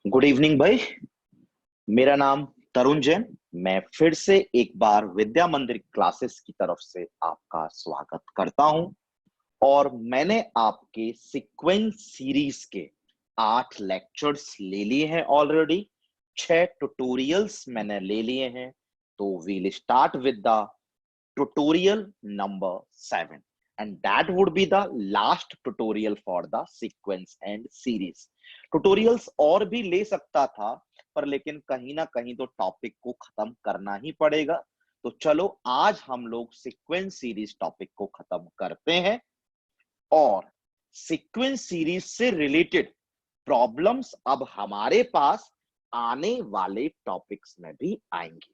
Good evening भाई। मेरा नाम तरुण जैन। मैं फिर से एक बार विद्या मंदिर क्लासेस की तरफ से आपका स्वागत करता हूं। और मैंने आपके सीक्वेंस सीरीज के 8 लेक्चर्स ले लिए हैं ऑलरेडी। 6 ट्यूटोरियल्स मैंने ले लिए हैं। तो we'll start with the tutorial number 7, and that would be the last tutorial for the sequence and series. tutorials और भी ले सकता था, पर लेकिन कहीं ना कहीं तो टॉपिक को खत्म करना ही पड़ेगा। तो चलो आज हम लोग सीक्वेंस सीरीज टॉपिक को खत्म करते हैं और सीक्वेंस सीरीज से रिलेटेड प्रॉब्लम्स अब हमारे पास आने वाले टॉपिक्स में भी आएंगी।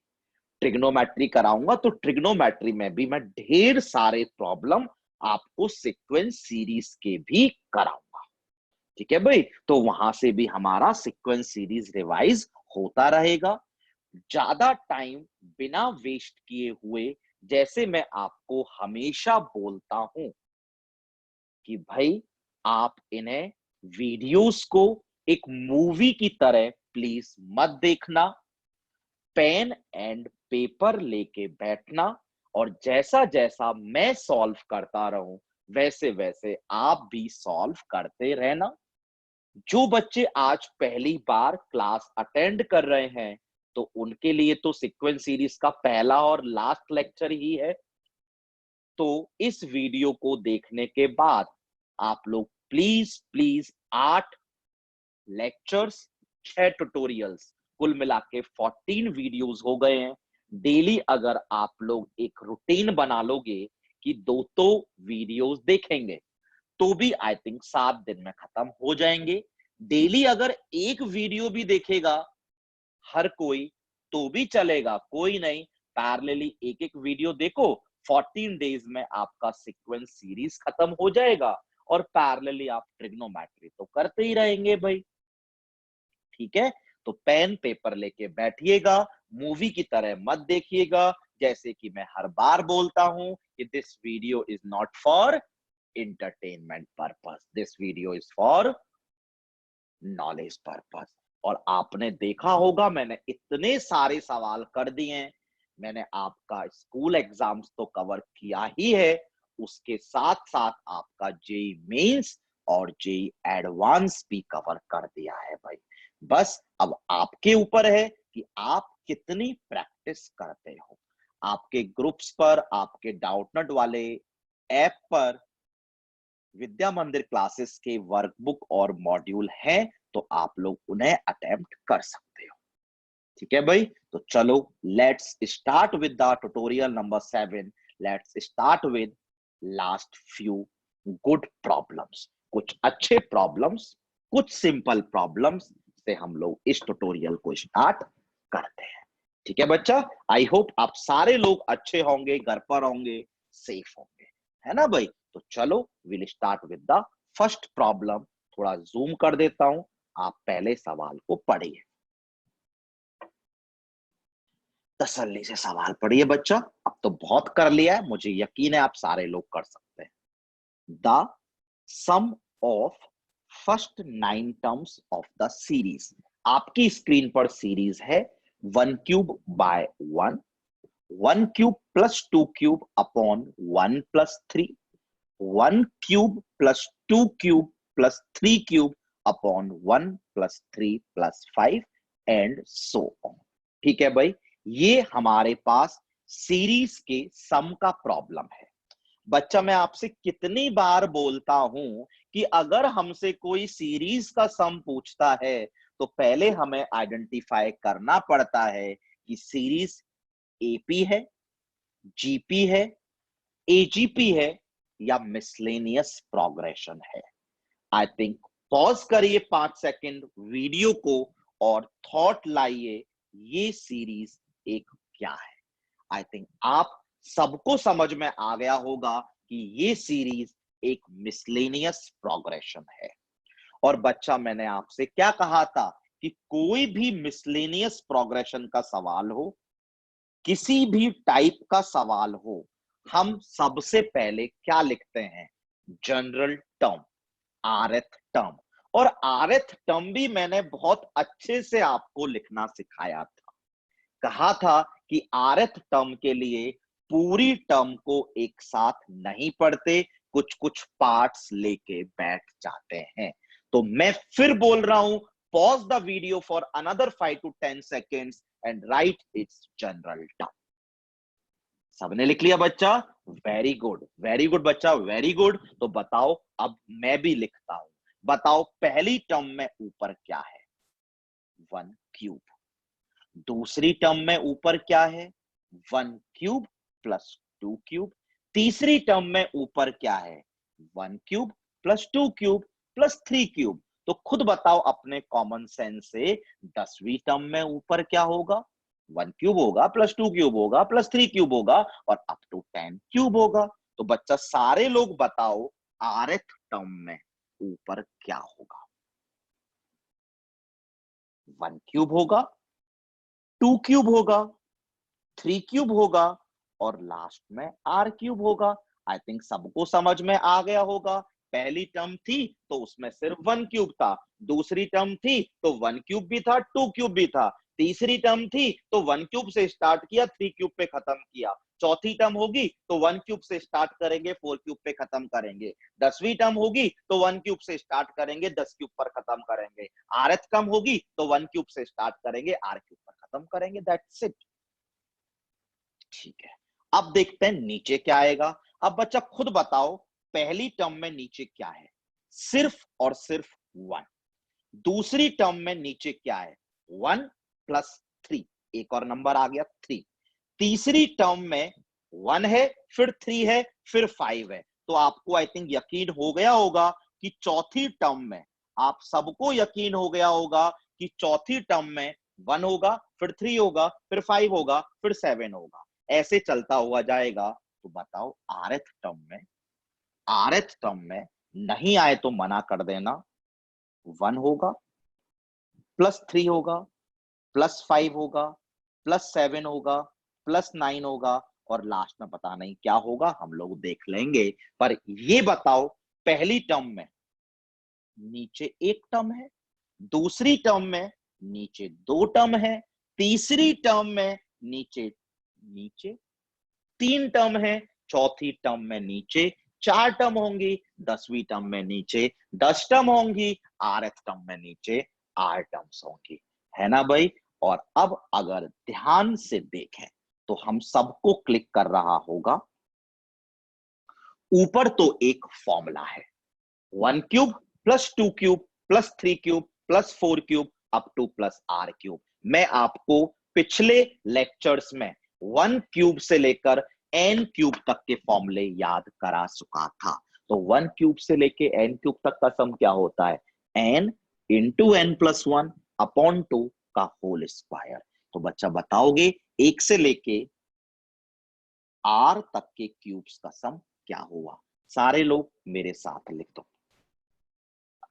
ट्रिग्नोमेट्री कराऊंगा तो ट्रिग्नोमेट्री में भी मैं ढेर सारे प्रॉब्लम आपको सीक्वेंस सीरीज के भी कराऊंगा। ठीक है भाई, तो वहां से भी हमारा सीक्वेंस सीरीज रिवाइज होता रहेगा। ज्यादा टाइम बिना वेस्ट किए हुए, जैसे मैं आपको हमेशा बोलता हूं कि भाई आप इन्हें वीडियोस को एक मूवी की तरह प्लीज मत देखना। पेन एंड पेपर लेके बैठना और जैसा जैसा मैं सॉल्व करता रहूं वैसे वैसे आप भी सॉल्व करते रहना। जो बच्चे आज पहली बार क्लास अटेंड कर रहे हैं तो उनके लिए तो सीक्वेंस सीरीज का पहला और लास्ट लेक्चर ही है। तो इस वीडियो को देखने के बाद आप लोग प्लीज प्लीज 8 लेक्चर्स, 6 ट्यूटोरियल्स, कुल मिला के 14 वीडियोस हो गए हैं। डेली अगर आप लोग एक रूटीन बना लोगे कि दो तो वीडियोस देखेंगे तो भी आई थिंक 7 दिन में खत्म हो जाएंगे। डेली अगर एक वीडियो भी देखेगा हर कोई तो भी चलेगा, कोई नहीं। पैरेलली एक एक वीडियो देखो, 14 डेज में आपका सीक्वेंस सीरीज खत्म हो जाएगा और पैरेलली आप ट्रिग्नोमेट्री तो करते ही रहेंगे भाई। ठीक है, तो पेन पेपर लेके बैठिएगा, मूवी की तरह मत देखिएगा। जैसे कि मैं हर बार बोलता हूं कि this video is not for entertainment purpose, this video is for knowledge purpose. और आपने देखा होगा मैंने इतने सारे सवाल कर दिए हैं। मैंने आपका स्कूल एग्जाम्स तो कवर किया ही है, उसके साथ साथ आपका जेई मेंस और जेई एडवांस भी कवर कर दिया है भाई। बस अब आपके ऊपर है कि आप कितनी प्रैक्टिस करते हो। आपके ग्रुप्स पर, आपके डाउटनट वाले ऐप पर विद्या मंदिर क्लासेस के वर्कबुक और मॉड्यूल हैं, तो आप लोग उन्हें अटेम्प्ट कर सकते हो। ठीक है भाई, तो चलो let's start with the tutorial number 7। Let's start with last few good problems. कुछ अच्छे प्रॉब्लम्स, कुछ सिंपल प्रॉब्लम्स से हम लोग इस ट्यूटोरियल को स्टार्ट करते हैं। ठीक है बच्चा, आई होप आप सारे लोग अच्छे होंगे, घर पर होंगे, सेफ होंगे, है ना भाई। तो चलो will start with the first problem. थोड़ा जूम कर देता हूं, आप पहले सवाल को पढ़िए, तसल्ली से सवाल पढ़िए बच्चा। अब तो बहुत कर लिया है, मुझे यकीन है आप सारे लोग कर सकते हैं। The sum of first 9 terms of the series. आपकी स्क्रीन पर सीरीज है 1³ by 1, 1³ + 2³ upon 1 + 3, 1³ + 2³ + 3³ upon 1 + 3 + 5 and so on. ठीक है भाई, ये हमारे पास सीरीज के सम का प्रॉब्लम है। बच्चा मैं आपसे कितनी बार बोलता हूं कि अगर हमसे कोई सीरीज का सम पूछता है तो पहले हमें आइडेंटिफाई करना पड़ता है कि सीरीज एपी है, जीपी है, एजीपी है या मिसलेनियस प्रोग्रेशन है। आई थिंक पॉज करिए 5 सेकंड वीडियो को और थॉट लाइए, ये सीरीज एक क्या है। आई थिंक आप सबको समझ में आ गया होगा कि ये सीरीज एक मिसलेनियस प्रोग्रेशन है। और बच्चा मैंने आपसे क्या कहा था कि कोई भी मिसलेनियस प्रोग्रेशन का सवाल हो, किसी भी टाइप का सवाल हो, हम सबसे पहले क्या लिखते हैं? General term, rth term. और rth टर्म भी मैंने बहुत अच्छे से आपको लिखना सिखाया था। कहा था कि rth टर्म के लिए पूरी टर्म को एक साथ नहीं पढ़ते, कुछ कुछ पार्ट्स लेके बैठ जाते हैं। तो मैं फिर बोल रहा हूं, pause the video for another 5 to 10 seconds and right it's general term. सबने लिख लिया बच्चा? वेरी गुड बच्चा, वेरी गुड। तो बताओ, अब मैं भी लिखता हूं। बताओ पहली टर्म में ऊपर क्या है? 1 क्यूब। दूसरी टर्म में ऊपर क्या है? 1 क्यूब प्लस 2 क्यूब। तीसरी टर्म में ऊपर क्या है? 1 cube plus 2 cube plus 3 cube. तो खुद बताओ अपने कॉमन सेंस से, 10वीं टर्म में ऊपर क्या होगा? 1 क्यूब होगा प्लस 2 क्यूब होगा प्लस 3 क्यूब होगा और अप टू 10 क्यूब होगा। तो बच्चा सारे लोग बताओ, rth टर्म में ऊपर क्या होगा? 1 क्यूब होगा, 2 क्यूब होगा, 3 क्यूब होगा और लास्ट में r क्यूब होगा। आई थिंक सबको समझ में आ गया होगा। पहली टर्म थी तो उसमें सिर्फ 1 क्यूब था, दूसरी टर्म थी तो 1 क्यूब भी था, 2 क्यूब भी था, तीसरी टर्म थी तो 1 क्यूब से स्टार्ट किया, 3 क्यूब पे खत्म किया, चौथी टर्म होगी तो 1 क्यूब से स्टार्ट करेंगे, 4 क्यूब पे खत्म करेंगे, 10वीं टर्म होगी तो 1 क्यूब से स्टार्ट करेंगे, 10 क्यूब पर खत्म करेंगे, rth टर्म होगी तो 1 क्यूब से स्टार्ट करेंगे, r क्यूब पर खत्म करेंगे। That's it. ठीक है, अब देखते हैं नीचे क्या आएगा। अब बच्चा खुद बताओ, पहली टर्म में नीचे क्या है? सिर्फ और सिर्फ 1। दूसरी टर्म में नीचे क्या है? 1 प्लस 3, एक और नंबर आ गया 3। तीसरी टर्म में 1 है, फिर 3 है, फिर 5 है। तो आपको आई थिंक यकीन हो गया होगा कि चौथी टर्म में, आप सबको यकीन हो गया होगा कि चौथी टर्म में 1 होगा, फिर 3 होगा, फिर 5 होगा, फिर 7 होगा, ऐसे चलता हुआ जाएगा। तो बताओ rth टर्म में नहीं आए तो मना कर देना। 1 होगा, प्लस 3 होगा, प्लस 5 होगा, प्लस 7 होगा, प्लस 9 होगा और लास्ट में पता नहीं क्या होगा, हम लोग देख लेंगे। पर ये बताओ, पहली टर्म में नीचे एक टर्म है, दूसरी टर्म में नीचे 2 टर्म है, तीसरी टर्म में नीचे नीचे 3 टर्म है, चौथी टर्म में नीचे 4 टर्म होंगी, 10वीं टर्म में नीचे 10 टर्म होंगी, rth टर्म में नीचे 8 टर्म्स होंगी। है ना भाई? और अब अगर ध्यान से देखें तो हम सबको क्लिक कर रहा होगा, ऊपर तो एक फॉर्मूला है, 1 cube plus 2 cube plus 3 cube plus 4 cube up two plus r cube. मैं आपको पिछले लेक्चर्स में 1 क्यूब से लेकर n क्यूब तक के फॉर्मूले याद करा चुका था। तो 1 क्यूब से लेके n क्यूब तक का सम क्या होता है? n into n plus 1 upon 2 का होल स्क्वायर। तो बच्चा बताओगे, 1 से लेके r तक के क्यूब्स का सम क्या हुआ? सारे लोग मेरे साथ लिख दो,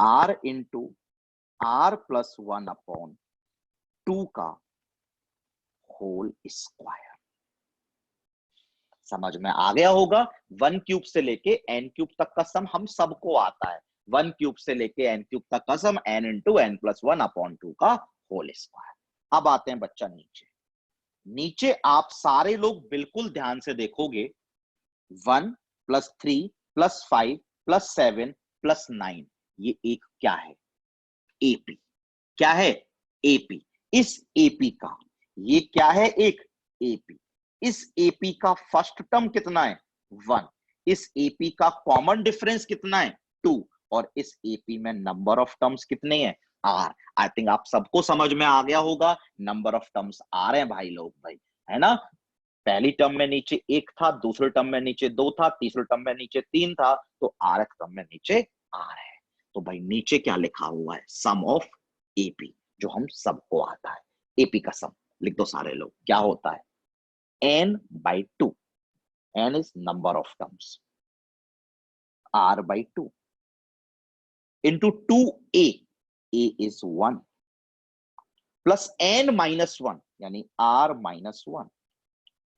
r into r plus 1 upon 2 का होल स्क्वायर। समझ में आ गया होगा? 1 क्यूब से लेके n क्यूब तक का सम हम सबको आता है। 1 क्यूब से लेके n क्यूब तक का सम n into n plus 1 upon 2 का होल स्क्वायर। अब आते हैं बच्चा नीचे। नीचे आप सारे लोग बिल्कुल ध्यान से देखोगे, 1 प्लस 3 प्लस 5 प्लस 7 प्लस 9, ये एक क्या है? एपी। क्या है? एपी। इस एपी का, ये क्या है? एक एपी। इस एपी का फर्स्ट टर्म कितना है? 1। इस एपी का कॉमन डिफरेंस कितना है? 2। और इस एपी में नंबर ऑफ टर्म्स कितने हैं? आर। आई थिंक आप सबको समझ में आ गया होगा, नंबर ऑफ टर्म्स आ रहे हैं भाई लोग, भाई है ना? पहली टर्म में नीचे 1 था, दूसरे टर्म में नीचे 2 था, तीसरे टर्म में नीचे 3 था, तो rth टर्म में नीचे r है। तो भाई नीचे क्या लिखा हुआ है? सम ऑफ एपी, जो हम सबको आता है। एपी का सम लिख दो सारे लोग, क्या होता है? n/2। n is number of terms, r/2 into 2a, a is 1 plus n-1 यानी r-1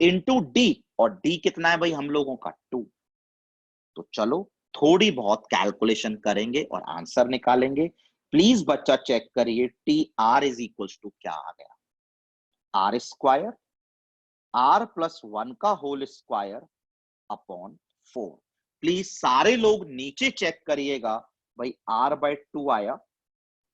इंटू डी, और डी कितना है भाई हम लोगों का? 2। तो चलो थोड़ी बहुत कैलकुलेशन करेंगे और आंसर निकालेंगे। प्लीज बच्चा चेक करिए T R is equals to क्या आ गया, आर स्क्वायर आर प्लस 1 का होल स्क्वायर अपॉन 4। प्लीज सारे लोग नीचे चेक करिएगा भाई r/2 आया,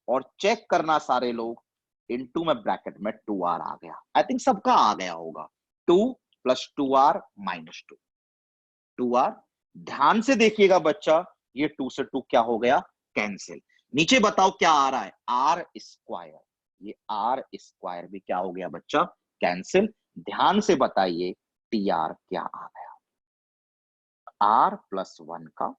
और चेक करना सारे लोग इनटू में ब्रैकेट में 2r आ गया। आई थिंक सबका आ गया होगा। 2 + 2r - 2, 2r। ध्यान से देखिएगा बच्चा, ये 2 से 2 क्या हो गया, कैंसिल। नीचे बताओ क्या आ रहा है, आर स्क्वायर, ये आर स्क्वायर भी क्या हो गया बच्चा, कैंसिल। ध्यान से बताइए टी आर क्या आ गया, आर प्लस 1 का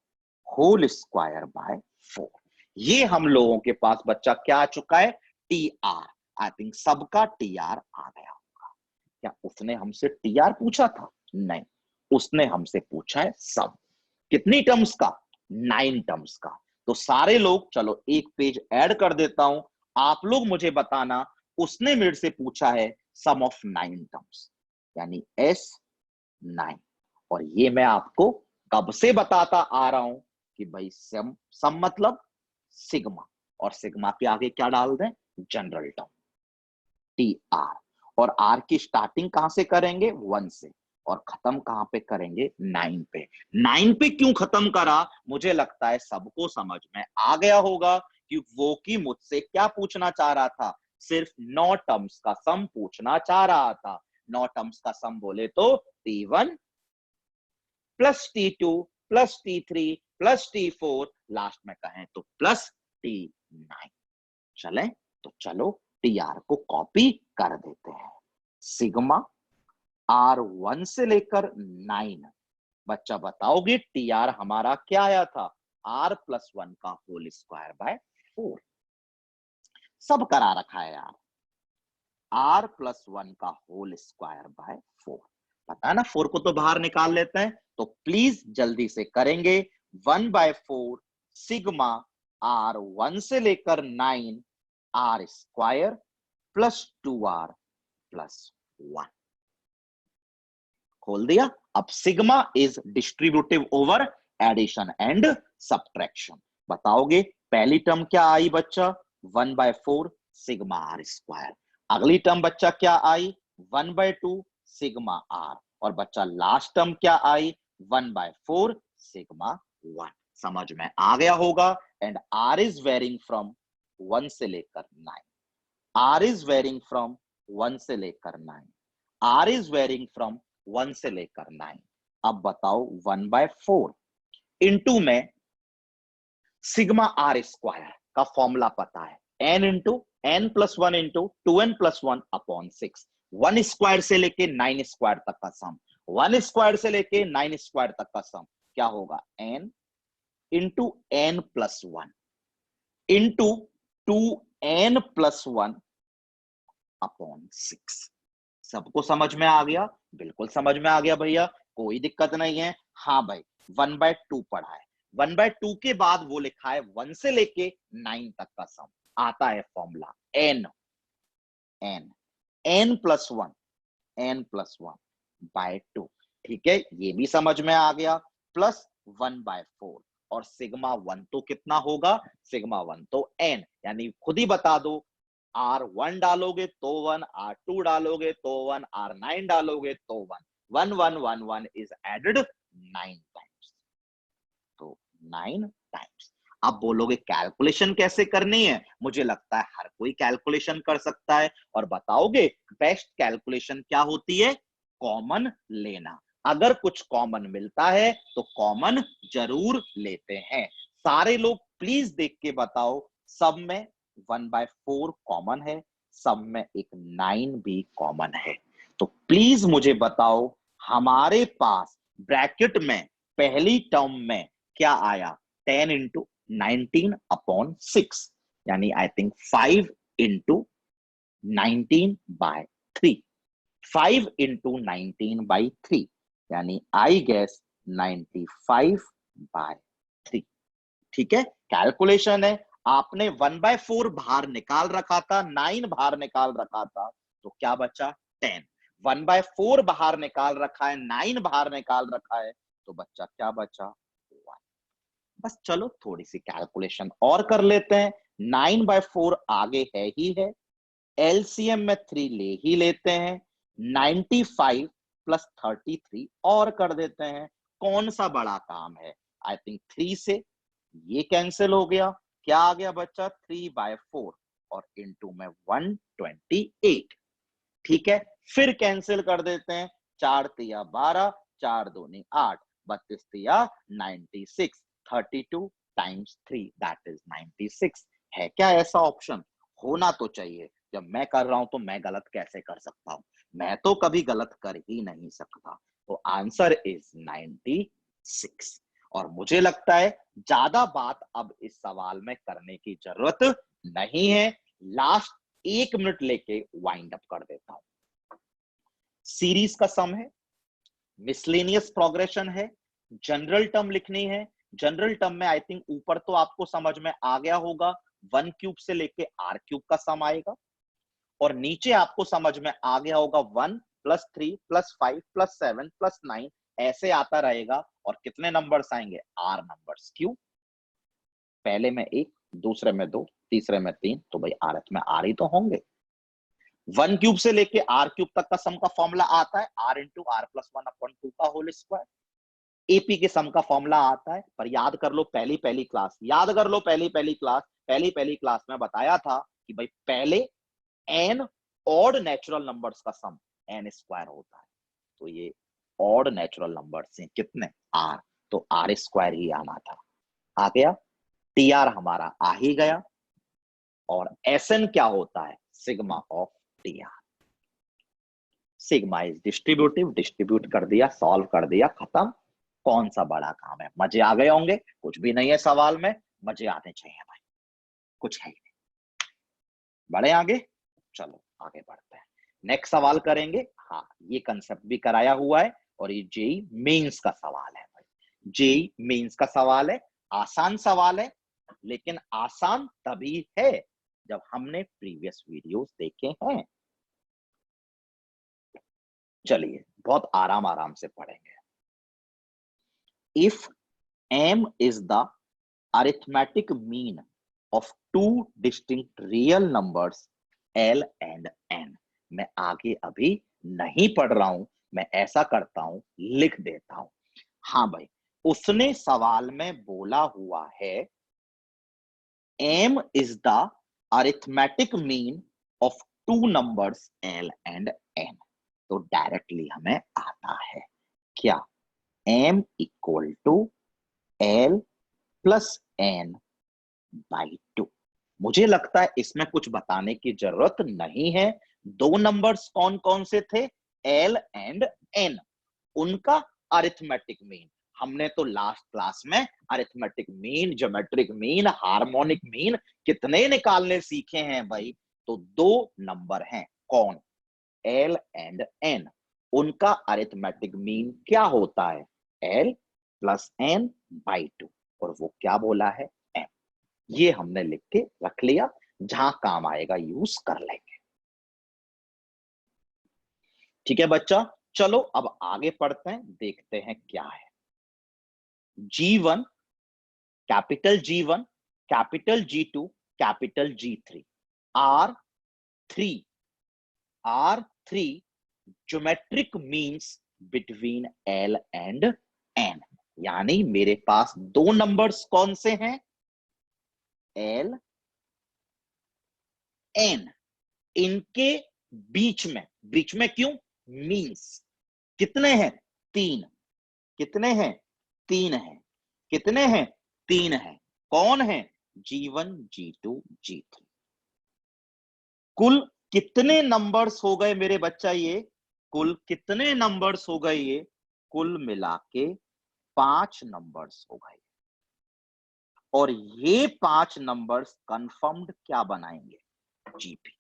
होल स्क्वायर बाय 4। ये हम लोगों के पास बच्चा क्या आ चुका है, टी आर। आई थिंक सबका टी आर आ गया होगा। क्या उसने हमसे टी आर पूछा था? नहीं, उसने हमसे पूछा है सम। कितनी टर्म्स का, 9 टर्म्स का। तो सारे लोग चलो एक पेज ऐड कर देता हूं, आप लोग मुझे बताना उसने मेरे से पूछा है सम ऑफ 9 टर्म्स, यानी S9। और ये मैं आपको कब से बताता आ रहा हूं कि भाई सम मतलब सिग्मा, और सिग्मा के आगे क्या डाल दें, जनरल टर्म टी आर। और आर की स्टार्टिंग कहां से करेंगे, 1 से, और खत्म कहां पे करेंगे, 9 पे। 9 पे क्यों खत्म करा, मुझे लगता है सबको समझ में आ गया होगा कि वो की मुझसे क्या पूछना चाह रहा था, सिर्फ 9 टर्म्स का सम पूछना चाह रहा था। 9 टर्म्स का सम बोले तो T1 plus T2 plus T3 plus T4, last में कहें तो प्लस T9। चले तो चलो टी आर को कॉपी कर देते हैं। सिग्मा R1 से लेकर 9, बच्चा बताओगे टी आर हमारा क्या आया था, R+1 का होल स्क्वायर बाय 4। सब करा रखा है यार, R+1 का होल स्क्वायर बाय 4। पता है ना, 4 को तो बाहर निकाल लेते हैं, तो प्लीज जल्दी से करेंगे। 1/4 सिग्मा R1 से लेकर 9 R square plus 2R plus 1। खोल दिया। अब sigma is distributive over addition and subtraction. बताओगे पहली टर्म क्या आई बच्चा, 1/4 सिग्मा आर स्क्वायर। अगली टर्म बच्चा क्या आई, 1/2 सिग्मा आर। और बच्चा लास्ट टर्म क्या आई, 1/4 सिग्मा 1। समझ में आ गया होगा। And R is varying from 1 से लेकर 9, आर इज वेरिंग फ्रॉम 1 से लेकर 9, आर इज वेरिंग फ्रॉम 1 से लेकर 9। अब बताओ 1/4 इंटू में सिग्मा आर स्क्वायर का फॉर्मूला पता है, n into n plus 1 into 2n plus 1 upon 6। 1 square से लेके 9 स्क्वायर तक का सम, 1 स्क्वायर से लेके 9 स्क्वायर तक का सम क्या होगा, n into n plus 1 into 2n plus 1 upon 6। सबको समझ में आ गया, बिल्कुल समझ में आ गया भैया, कोई दिक्कत नहीं है। हाँ भाई 1/2 पढ़ा है, 1/2 के बाद वो लिखा है 1 से लेके 9 तक का सम, आता है फॉर्मूला n प्लस 1 बाय 2। ठीक है, ये भी समझ में आ गया। प्लस 1/4 और सिग्मा 1 तो कितना होगा, सिग्मा 1 तो n, यानी खुद ही बता दो, R1 डालोगे तो 1, R2 डालोगे तो 1, R9 डालोगे तो 1, 1 1 1 1 इज एडेड 9 टाइम्स, तो 9 टाइम्स। अब बोलोगे कैलकुलेशन कैसे करनी है, मुझे लगता है हर कोई कैलकुलेशन कर सकता है। और बताओगे बेस्ट कैलकुलेशन क्या होती है, कॉमन लेना। अगर कुछ कॉमन मिलता है तो कॉमन जरूर लेते हैं। सारे लोग प्लीज देख के बताओ, सब में 1/4 कॉमन है, सब में एक 9 भी कॉमन है। तो प्लीज मुझे बताओ हमारे पास ब्रैकेट में पहली टर्म में क्या आया, 10 इंटू 19 अपॉन 6, यानी आई थिंक 5 इंटू 19/3, 5 इंटू 19/3, यानी आई गेस 95/3। ठीक है, कैलकुलेशन है। आपने 1/4 बाहर निकाल रखा था, 9 बाहर निकाल रखा था, तो क्या बचा, 10। 1/4 बाहर निकाल रखा है, 9 बाहर निकाल रखा है, तो बच्चा क्या बचा, 1। बस चलो थोड़ी सी कैलकुलेशन और कर लेते हैं, 9/4 आगे है ही है, एलसीएम में 3 ले ही लेते हैं, 95 प्लस 33 और कर देते हैं। कौन सा बड़ा काम है? आई थिंक 3 से ये कैंसिल हो गया, क्या आ गया बच्चा? 3/4 और इंटू में 128। ठीक है, फिर कैंसिल कर देते हैं, 4 तिया 12, 4 दूनी 8, 32 तिया 96, 32 टाइम्स 3 दैट इज 96। है क्या ऐसा ऑप्शन? होना तो चाहिए। जब मैं कर रहा हूं तो मैं गलत कैसे कर सकता हूं? मैं तो कभी गलत कर ही नहीं सकता। तो आंसर इज 96। और मुझे लगता है ज्यादा बात अब इस सवाल में करने की जरूरत नहीं है। लास्ट 1 मिनट लेके वाइंड अप कर देता हूं। सीरीज का सम है, मिसलेनियस प्रोग्रेशन है, जनरल टर्म लिखनी है। जनरल टर्म में आई थिंक ऊपर तो आपको समझ में आ गया होगा, 1 क्यूब से लेके r क्यूब का सम आएगा, और नीचे आपको समझ में आ गया होगा 1 प्लस 3 प्लस 5 प्लस 7 प्लस 9 ऐसे आता रहेगा। और कितने नंबर्स आएंगे? r numbers. क्यों? पहले में 1, दूसरे में 2, तीसरे में 3, तो भाई rth में r ही तो होंगे। 1 क्यूब से लेके r क्यूब तक का सम का फॉर्मूला आता है r इंटू r प्लस 1/2 का होल स्क्वायर। एपी के सम का फॉर्मूला आता है, पर याद कर लो पहली पहली क्लास, याद कर लो पहली पहली क्लास में बताया था कि भाई पहले n ऑड नेचुरल नंबर्स का सम n स्क्वायर होता है। तो ये ऑड नेचुरल नंबर्स हैं, कितने? r, तो r स्क्वायर ही आना था। आ गया, tr हमारा आ ही गया। और Sn क्या होता है? Sigma of tr। Sigma is distributive, distribute कर दिया, सॉल्व कर दिया, खत्म। कौन सा बड़ा काम है? मजे आ गए होंगे? कुछ भी नहीं है सवाल में, मजे आने चाहिए भाई, कुछ है ही नहीं। बढ़े आगे, चलो आगे बढ़ते हैं, नेक्स्ट सवाल करेंगे। हाँ, ये कंसेप्ट भी कराया हुआ है, और ये जेई मेंस का सवाल है भाई। जेई मेंस का सवाल है, आसान सवाल है, लेकिन आसान तभी है जब हमने प्रीवियस वीडियोस देखे हैं। चलिए बहुत आराम आराम से पढ़ेंगे। If m is the arithmetic mean of two distinct real numbers l and n। मैं आगे अभी नहीं पढ़ रहा हूं, मैं ऐसा करता हूं, लिख देता हूं। हाँ भाई, उसने सवाल में बोला हुआ है m is the arithmetic mean of two numbers l and n। तो डायरेक्टली हमें आता है क्या? m equal to l plus n by 2। मुझे लगता है इसमें कुछ बताने की जरूरत नहीं है। दो नंबर्स कौन कौन से थे? l and n। उनका अरिथमेटिक मीन हमने तो लास्ट क्लास में arithmetic mean, geometric mean, harmonic mean कितने निकालने सीखे हैं भाई। तो दो नंबर हैं, कौन? l and n। उनका अरिथमेटिक मीन क्या होता है? l plus n by 2। और वो क्या बोला है? m। ये हमने लिख के रख लिया, जहां काम आएगा यूज कर लेंगे। ठीक है बच्चा, चलो अब आगे पढ़ते हैं, देखते हैं क्या है। G1, capital G1, capital G2, capital G3, R3, R3 geometric means between L and N। यानी मेरे पास दो नंबर्स कौन से हैं? L, N। इनके बीच में क्यों? मीन्स कितने हैं? 3। कितने हैं? 3 हैं। कितने हैं? 3 हैं। कौन है? G1, G2, G3। कुल कितने नंबर्स हो गए मेरे बच्चा ये? कुल कितने नंबर्स हो गए ये? कुल मिला के 5 नंबर्स हो गए। और ये 5 नंबर्स कंफर्म्ड क्या बनाएंगे? जीपी।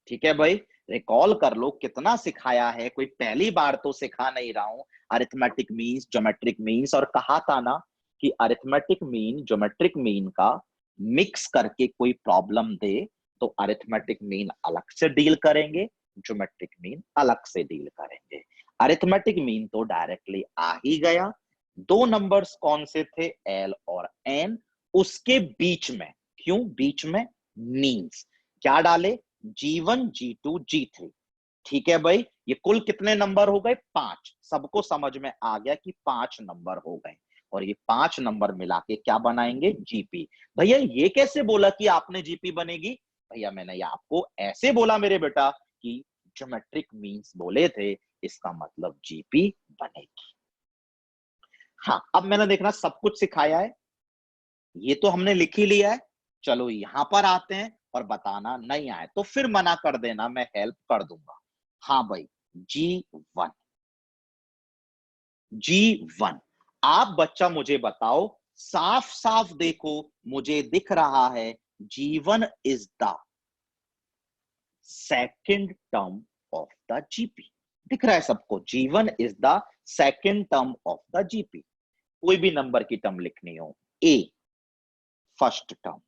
ठीक है भाई, रिकॉल कर लो कितना सिखाया है, कोई पहली बार तो सिखा नहीं रहा हूं। अरिथमेटिक मीन्स, ज्योमेट्रिक मीन्स, और कहा था ना कि अरिथमेटिक मीन ज्योमेट्रिक मीन का मिक्स करके कोई प्रॉब्लम दे तो अरिथमेटिक मीन अलग से डील करेंगे, ज्योमेट्रिक मीन अलग से डील करेंगे। अरिथमेटिक मीन तो डायरेक्टली आ ही गया। दो नंबर्स कौन से थे? एल और एन। उसके बीच में, क्यों बीच में? मीन्स क्या डाले, G1 G2 G3। ठीक है भाई, ये कुल कितने नंबर हो गए, 5। सबको समझ में आ गया कि 5 नंबर हो गए, और ये 5 नंबर मिला के क्या बनाएंगे, जीपी। भैया ये कैसे बोला कि आपने जीपी बनेगी, भैया मैंने ये आपको ऐसे बोला मेरे बेटा कि ज्योमेट्रिक मीन्स बोले थे, इसका मतलब जीपी बनेगी। हाँ, अब मैंने देखना सब कुछ सिखाया है, ये तो हमने लिख ही लिया है। चलो यहां पर आते हैं, और बताना नहीं आए तो फिर मना कर देना, मैं हेल्प कर दूंगा। हाँ भाई, G1, G1। आप बच्चा मुझे बताओ, साफ साफ देखो, मुझे दिख रहा है G1 is the second term of the GP. दिख रहा है सबको, G1 is the second term of the GP. कोई भी नंबर की टर्म लिखनी हो, ए फर्स्ट टर्म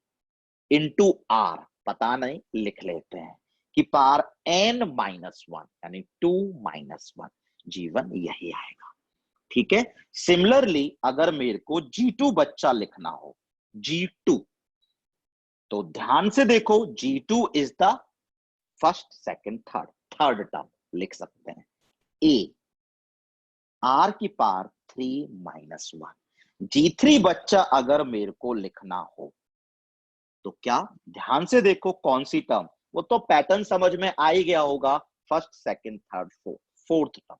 इंटू आर, पता नहीं लिख लेते हैं कि पार n माइनस वन, यानी 2 माइनस 1, G1 यही आएगा। ठीक है, सिमिलरली अगर मेरे को G2 बच्चा लिखना हो, G2, तो ध्यान से देखो, G2 is the first second third, third term लिख सकते हैं। ए आर की पावर 3 माइनस 1। G3 बच्चा अगर मेरे को लिखना हो तो क्या, ध्यान से देखो कौन सी टर्म, वो तो पैटर्न समझ में आ ही गया होगा, first second third fourth, fourth term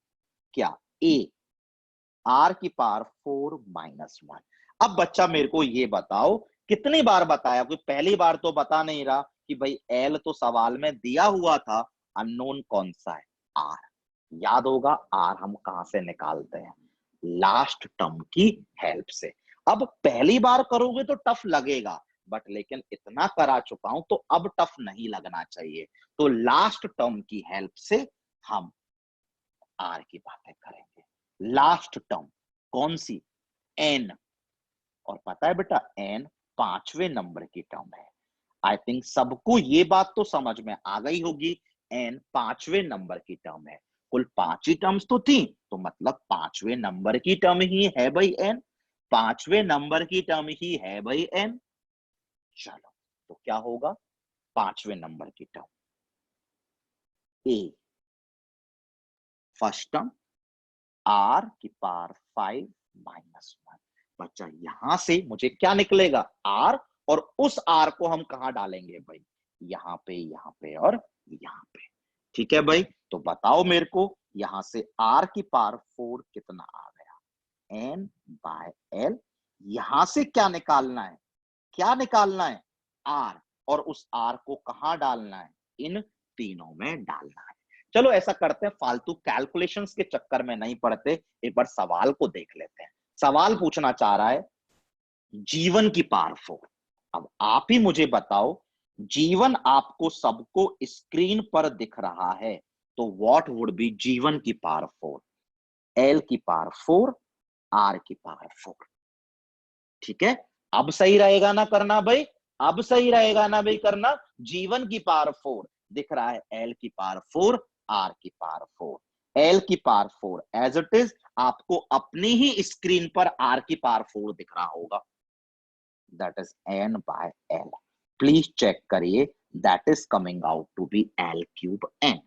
क्या, ए आर की पावर 4 माइनस 1। अब बच्चा मेरे को ये बताओ, कितनी बार बताया, कोई पहली बार तो बता नहीं रहा कि भाई एल तो सवाल में दिया हुआ था, अननोन कौन सा है, आर। याद होगा आर हम कहां से निकालते हैं, लास्ट टर्म की हेल्प से। अब पहली बार करोगे तो टफ लगेगा, बट लेकिन इतना करा चुका हूं तो अब टफ नहीं लगना चाहिए। तो लास्ट टर्म की हेल्प से हम आर की बातें करेंगे। लास्ट टर्म कौन सी, एन। और पता है बेटा एन 5वें नंबर की टर्म है। आई थिंक सबको ये बात तो समझ में आ गई होगी, एन 5वें नंबर की टर्म है। कुल 5 ही टर्म्स तो थी, तो मतलब 5वें नंबर की टर्म ही है भाई एन, 5वें नंबर की टर्म ही है भाई एन। चलो तो क्या होगा, 5वें नंबर की term A first term R की पावर 5 माइनस 1। बच्चा यहां से मुझे क्या निकलेगा, आर, और उस आर को हम कहां डालेंगे भाई, यहाँ पे और यहाँ पे। ठीक है भाई, तो बताओ मेरे को यहां से आर की पावर 4 कितना आ गया, एन बाय एल। यहां से क्या निकालना है, क्या निकालना है, आर, और उस आर को कहां डालना है, इन तीनों में डालना है। चलो ऐसा करते हैं, फालतू कैलकुलेशंस के चक्कर में नहीं पड़ते, एक बार सवाल को देख लेते हैं। सवाल पूछना चाह रहा है जीवन की पावर 4। अब आप ही मुझे बताओ, जीवन आपको सबको स्क्रीन पर दिख रहा है, तो व्हाट वुड बी जीवन की पावर 4, एल की पावर 4, आर की पावर 4। ठीक है, अब सही रहेगा ना करना भाई, अब सही रहेगा ना भाई करना। जीवन की पावर 4 दिख रहा है, एल की पावर 4, आर की पावर 4। एल की पावर 4 एज इट इज, आपको अपनी ही स्क्रीन पर आर की पावर 4 दिख रहा होगा, that is N by L. Please check करिए, that is coming out to be L cube N.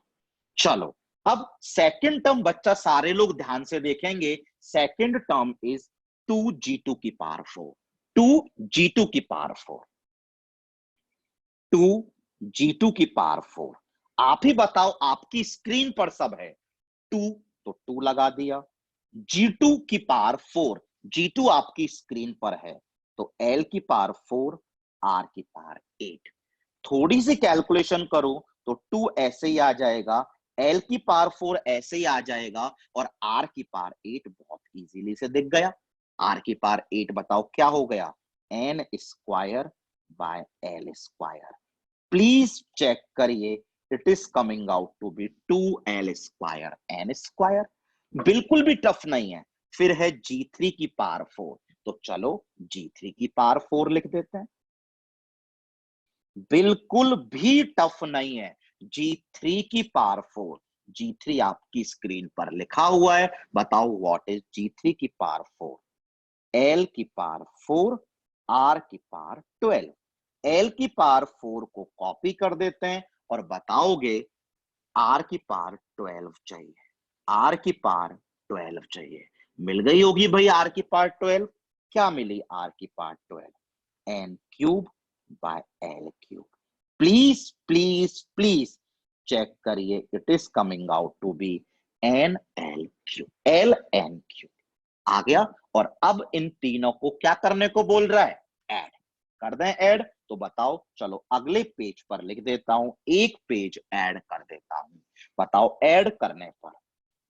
चलो अब सेकंड टर्म बच्चा सारे लोग ध्यान से देखेंगे, सेकंड टर्म इज 2G2 की पावर 4, 2G2 की पावर 4, 2G2 की पावर 4। आप ही बताओ, आपकी स्क्रीन पर सब है 2, तो 2 लगा दिया, G2 की पावर 4, G2 आपकी स्क्रीन पर है, तो L की पावर 4, R की पावर 8। थोड़ी सी कैलकुलेशन करो तो 2 ऐसे ही आ जाएगा, L की पावर 4 ऐसे ही आ जाएगा, और R की पावर 8 बहुत इजीली से दिख गया। R की पावर 8 बताओ क्या हो गया, n square by L square. Please check करिए, it is coming out to be 2L square n square. बिल्कुल भी टफ नहीं है। फिर है G3 की पावर 4, तो चलो G3 की पावर 4 लिख देते हैं, बिल्कुल भी टफ नहीं है। G3 की पावर 4, G3 आपकी स्क्रीन पर लिखा हुआ है, बताओ व्हाट इज G3 की पावर 4, L की पावर 4, R की पावर 12। L की पावर 4 को कॉपी कर देते हैं और बताओगे R की पावर 12 चाहिए, R की पावर 12 चाहिए। मिल गई होगी भाई R की पावर 12। क्या मिली R की power 12? n cube by L cube. Please please please check करिए, it is coming out to be n L cube, L n cube आ गया। और अब इन तीनों को क्या करने को बोल रहा है? ऐड कर दें ऐड। तो बताओ, चलो अगले पेज पर लिख देता हूं, एक पेज ऐड कर देता हूं। बताओ ऐड करने पर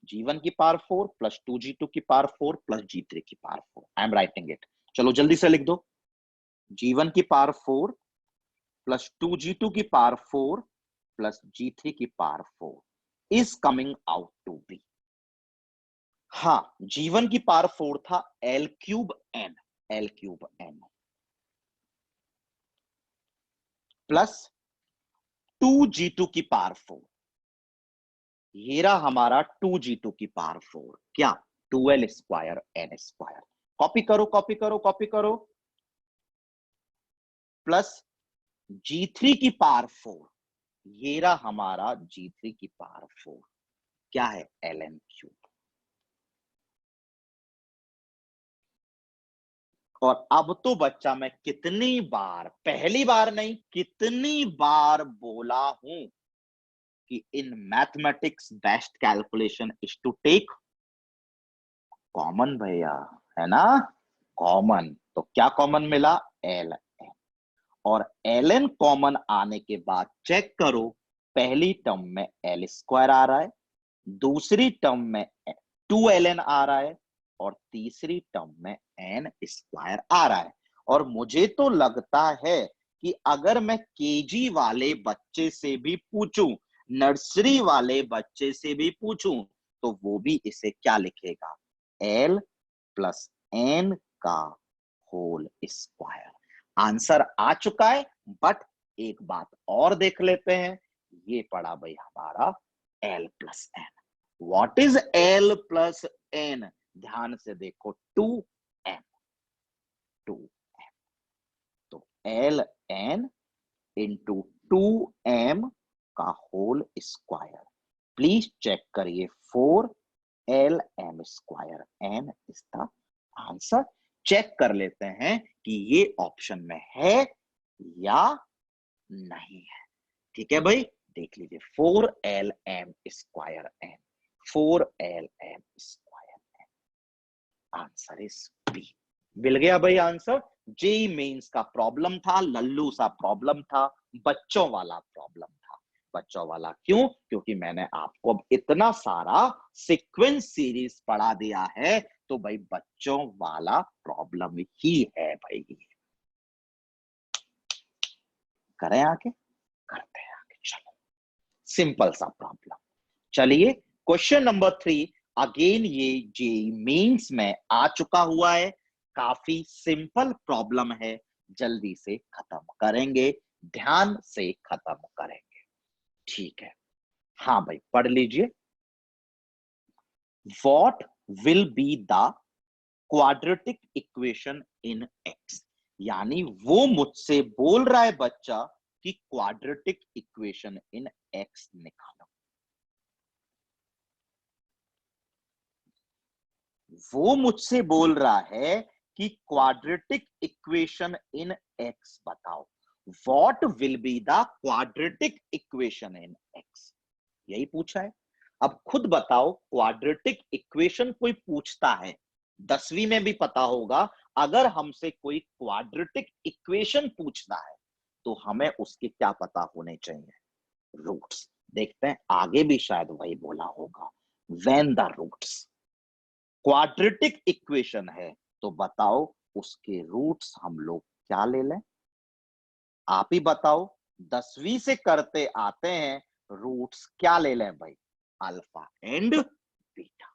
G1 की पावर 4 प्लस 2G2 की पावर 4 प्लस G3 की power 4, I am writing it. चलो जल्दी से लिख दो। G1 की पावर 4 प्लस 2G2 की पावर 4 प्लस G3 की power 4 is coming out to be, हाँ, G1 की पावर 4 था L cube N, L cube N plus 2G2 की पावर 4, ये रहा हमारा 2G2 की पावर 4, क्या? 2L square N square. Copy करो कॉपी करो कॉपी करो। प्लस G3 की पावर 4, ये रहा हमारा G3 की पावर 4, क्या है? Ln cube. और अब तो बच्चा मैं कितनी बार, पहली बार नहीं, कितनी बार बोला हूं कि in mathematics best calculation is to take common भैया, है ना? कॉमन। तो क्या कॉमन मिला? L N. और एल एन कॉमन आने के बाद चेक करो, पहली टर्म में एल स्क्वायर आ रहा है, दूसरी टर्म में 2ln आ रहा है, और तीसरी टर्म में n स्क्वायर आ रहा है। और मुझे तो लगता है कि अगर मैं केजी वाले बच्चे से भी पूछूं, नर्सरी वाले बच्चे से भी पूछूं, तो वो भी इसे क्या लिखेगा? l प्लस n का होल स्क्वायर। आंसर आ चुका है, बट एक बात और देख लेते हैं। ये पड़ा भाई हमारा l plus n। What is L plus n? ध्यान से देखो, 2m, 2m। तो L n इंटू 2m का होल स्क्वायर। प्लीज चेक करिए, 4LM square n is the answer. Check कर लेते हैं कि ये ऑप्शन में है या नहीं है। ठीक है भाई, देख लीजिए, 4LM square n, 4LM square n, answer is B. मिल गया भाई आंसर। जेई मेंस का प्रॉब्लम था, लल्लू सा प्रॉब्लम था, बच्चों वाला प्रॉब्लम था। बच्चों वाला क्यों? क्योंकि मैंने आपको अब इतना सारा सीक्वेंस सीरीज पढ़ा दिया है, तो भाई बच्चों वाला प्रॉब्लम ही है भाई। करें आगे? करते हैं आगे, चलो। सिंपल सा प्रॉब्लम। चलिए, क्वेश्चन नंबर 3, अगेन ये जेई मेंस में आ चुका हुआ है। काफी सिंपल प्रॉब्लम है, जल्दी से खत्म करेंगे, ध्यान से खत्म करेंगे। ठीक है, हाँ भाई पढ़ लीजिए। What will be the quadratic equation in x? यानी वो मुझसे बोल रहा है बच्चा कि क्वाड्रेटिक इक्वेशन इन एक्स निकालो। वो मुझसे बोल रहा है कि क्वाड्रेटिक इक्वेशन इन एक्स बताओ। What will be the quadratic equation in x, यही पूछा है। अब खुद बताओ, क्वाड्रेटिक इक्वेशन कोई पूछता है, 10वीं में भी पता होगा, अगर हमसे कोई क्वाड्रेटिक इक्वेशन पूछता है तो हमें उसके क्या पता होने चाहिए? रूट्स। देखते हैं, आगे भी शायद वही बोला होगा, when the roots. Quadratic equation है तो बताओ उसके रूट्स हम लोग क्या ले लें? आप ही बताओ, 10वीं से करते आते हैं, रूट्स क्या ले लें भाई? Alpha and beta.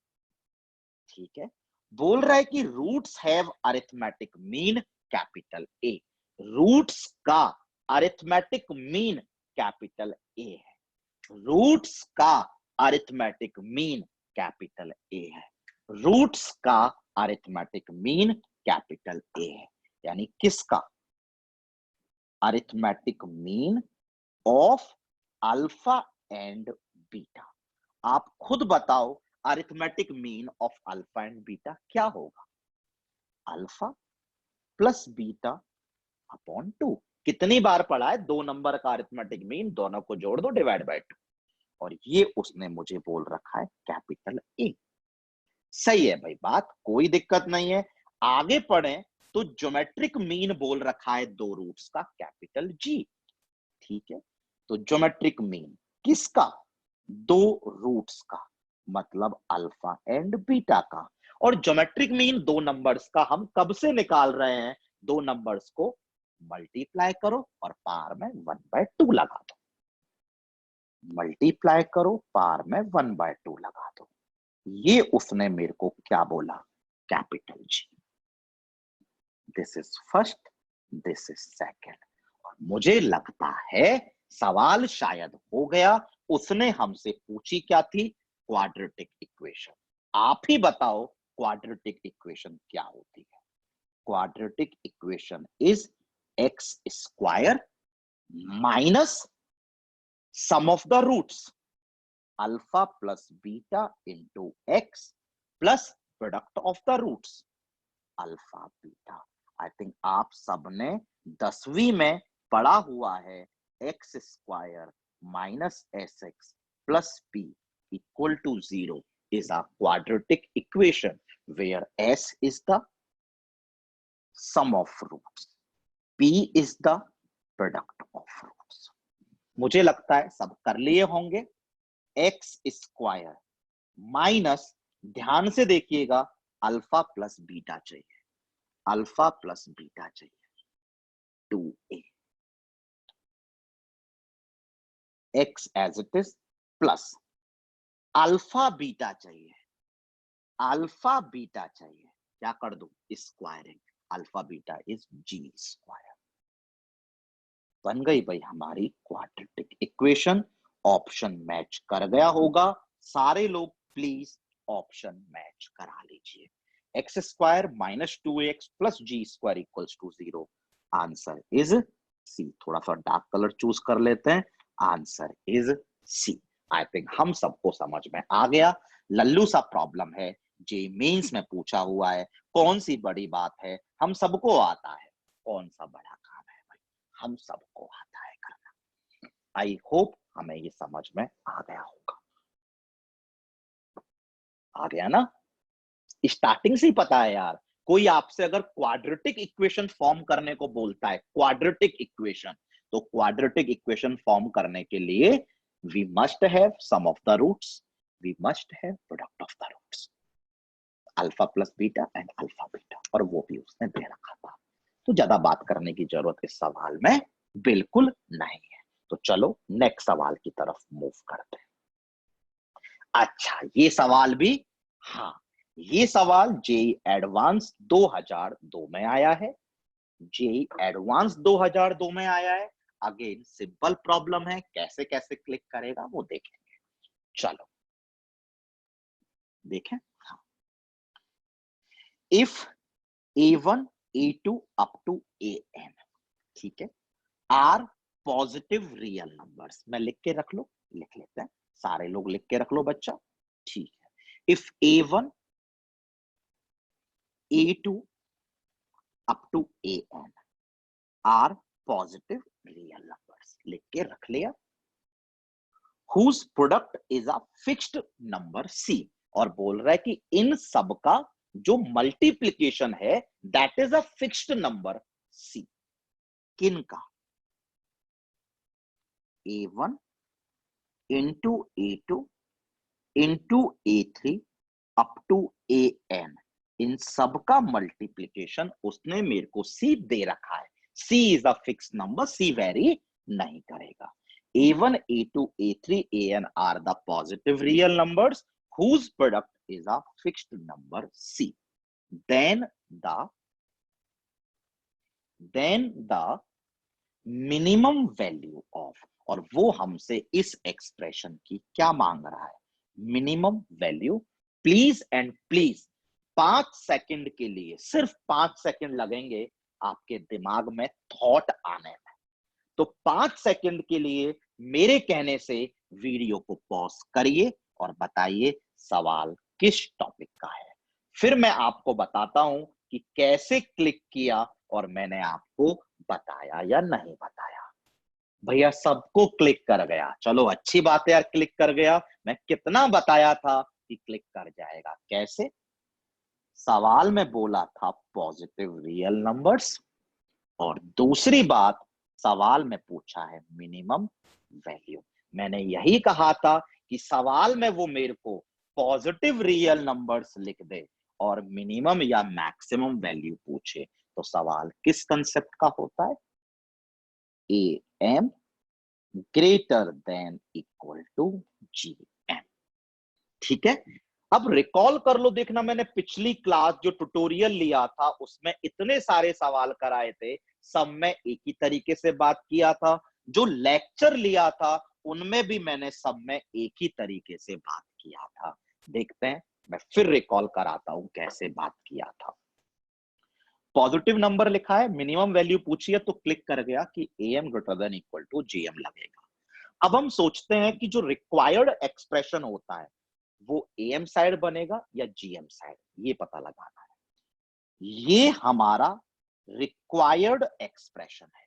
ठीक है, बोल रहा है कि roots have arithmetic mean capital A. Roots का अरिथमेटिक मीन कैपिटल ए है। रूट्स का अरिथमेटिक मीन कैपिटल ए है। रूट्स का अरिथमेटिक मीन कैपिटल ए है, यानी किसका? Arithmetic mean of alpha and beta. आप खुद बताओ arithmetic mean of alpha and beta क्या होगा? Alpha plus beta upon 2। कितनी बार पढ़ा है? 2 नंबर का अरिथमेटिक मीन, दोनों को जोड़ दो, डिवाइड बाय 2। और ये उसने मुझे बोल रखा है कैपिटल ए। सही है भाई, बात कोई दिक्कत नहीं है। आगे पढ़ें तो ज्योमेट्रिक मीन बोल रखा है 2 रूट्स का, कैपिटल जी। ठीक है, तो ज्योमेट्रिक मीन किसका? 2 रूट्स का, मतलब अल्फा एंड बीटा का। और ज्योमेट्रिक मीन 2 नंबर्स का हम कब से निकाल रहे हैं? 2 नंबर्स को मल्टीप्लाई करो और पावर में 1/2 लगा दो। मल्टीप्लाई करो, पावर में 1/2 लगा दो। ये उसने मेरे को क्या बोला? Capital G. This is first, this is second. और मुझे लगता है सवाल शायद हो गया। उसने हमसे पूछी क्या थी? Quadratic equation. आप ही बताओ क्वाड्रेटिक इक्वेशन क्या होती है? Quadratic equation is x square minus sum of the roots alpha plus beta into x plus product of the roots alpha beta. I think आप सबने 10वीं में पढ़ा हुआ है x square minus S x plus P equal to 0 is a quadratic equation where s is the sum of roots, p is the product of roots. मुझे लगता है सब कर लिए होंगे। एक्स स्क्वायर माइनस, ध्यान से देखिएगा, अल्फा प्लस बीटा चाहिए, अल्फा प्लस बीटा चाहिए 2a, x as it is plus alpha beta चाहिए, अल्फा बीटा चाहिए, क्या कर दो? Squaring, alpha beta is G square. बन गई भाई हमारी क्वाड्रेटिक इक्वेशन। ऑप्शन मैच कर गया होगा। सारे लोग प्लीज ऑप्शन मैच करा लीजिए। X square minus 2x plus g square equals to 0। Answer is C. थोड़ा सा डार्क कलर चूज कर लेते हैं। Answer is C. I think हम सबको समझ में आ गया। लल्लू सा प्रॉब्लम है, जे मेंस में पूछा हुआ है। कौन सी बड़ी बात है, हम सबको आता है। कौन सा बड़ा काम है भाई, हम सबको आता है करना। आई होप हमें ये समझ में आ गया होगा। आ गया ना? स्टार्टिंग से ही पता है यार। कोई आपसे अगर क्वाड्रेटिक इक्वेशन फॉर्म करने को बोलता है, क्वाड्रेटिक इक्वेशन, तो क्वाड्रेटिक इक्वेशन फॉर्म करने के लिए we must have sum of the roots, we must have product of the roots, alpha plus beta and alpha beta, और वो भी उसने दे रखा था। तो ज्यादा बात करने की जरूरत इस सवाल में बिल्कुल नहीं है। तो चलो नेक्स्ट सवाल की तरफ मूव करते हैं। अच्छा, ये सवाल भी, हाँ, ये सवाल जेई एडवांस 2002 में आया है। जेई एडवांस 2002 में आया है। अगेन सिंपल प्रॉब्लम है, कैसे कैसे क्लिक करेगा वो देखेंगे। चलो देखें। If a1 a2 up to an, ठीक है, आर पॉजिटिव रियल नंबर्स। मैं लिख के रख लो, लिख लेते हैं, सारे लोग लिख के रख लो बच्चा। ठीक है, if a1 a2 up to an are positive real numbers, लिख के रख लिया। whose product is a fixed number c, और बोल रहा है कि इन सब का जो मल्टीप्लीकेशन है that is a fixed number c। किन का? a1 into a2 into a3 up to an, इन सब का मल्टीप्लीकेशन उसने मेरे को c दे रखा है। c is a fix number, c very नहीं करेगा। a1 a2 a3 an are the positive real numbers whose product is a fixed number c. then the minimum value of, और वो हमसे इस एक्सप्रेशन की क्या मांग रहा है? Minimum value. Please and please 5 second के लिए, सिर्फ 5 सेकंड लगेंगे आपके दिमाग में थॉट आने में। तो 5 सेकंड के लिए मेरे कहने से वीडियो को पॉज करिए और बताइए सवाल किस टॉपिक का है। फिर मैं आपको बताता हूं कि कैसे क्लिक किया और मैंने आपको बताया या नहीं बताया। भैया सबको क्लिक कर गया, चलो अच्छी बात है यार, क्लिक कर गया। मैं कितना बताया था कि क्लिक कर जाएगा, कैसे? सवाल में बोला था पॉजिटिव रियल नंबर्स, और दूसरी बात सवाल में पूछा है मिनिमम वैल्यू। मैंने यही कहा था कि सवाल में वो मेरे को पॉजिटिव रियल नंबर्स लिख दे और मिनिमम या मैक्सिमम वैल्यू पूछे। तो सवाल किस कंसेप्ट का होता है? A M greater than equal to G M. ठीक है, अब रिकॉल कर लो। देखना, मैंने पिछली क्लास जो ट्यूटोरियल लिया था उसमें इतने सारे सवाल कराए थे, सब में एक ही तरीके से बात किया था। जो लेक्चर लिया था उनमें भी मैंने सब में एक ही तरीके से बात किया था। देखते हैं, मैं फिर रिकॉल कराता हूं कैसे बात किया था। पॉजिटिव नंबर लिखा है, मिनिमम वैल्यू पूछी है, तो क्लिक कर गया कि A M greater than equal to G M लगेगा। अब हम सोचते हैं कि जो रिक्वायर्ड एक्सप्रेशन होता है वो एम साइड बनेगा या जीएम साइड, ये पता लगाना है। ये हमारा रिक्वायर्ड एक्सप्रेशन है,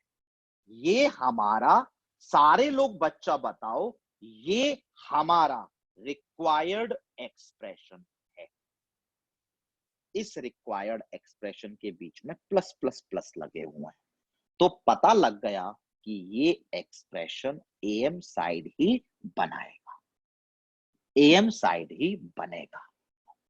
ये हमारा, सारे लोग बच्चा बताओ, ये हमारा रिक्वायर्ड एक्सप्रेशन है। इस रिक्वायर्ड एक्सप्रेशन के बीच में प्लस प्लस प्लस लगे हुए हैं, तो पता लग गया कि ये एक्सप्रेशन एम साइड ही बनाएगा, एम साइड ही बनेगा।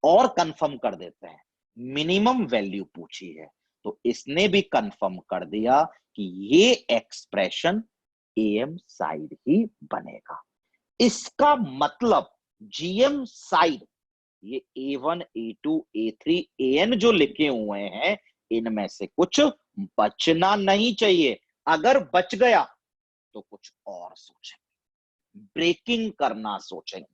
और कंफर्म कर देते हैं, मिनिमम वैल्यू पूछी है तो इसने भी कंफर्म कर दिया कि ये एक्सप्रेशन एम साइड ही बनेगा। इसका मतलब जीएम साइड, ये A1 A2 A3 AN जो लिखे हुए हैं इनमें से कुछ बचना नहीं चाहिए। अगर बच गया तो कुछ और सोचेंगे, ब्रेकिंग करना सोचेंगे।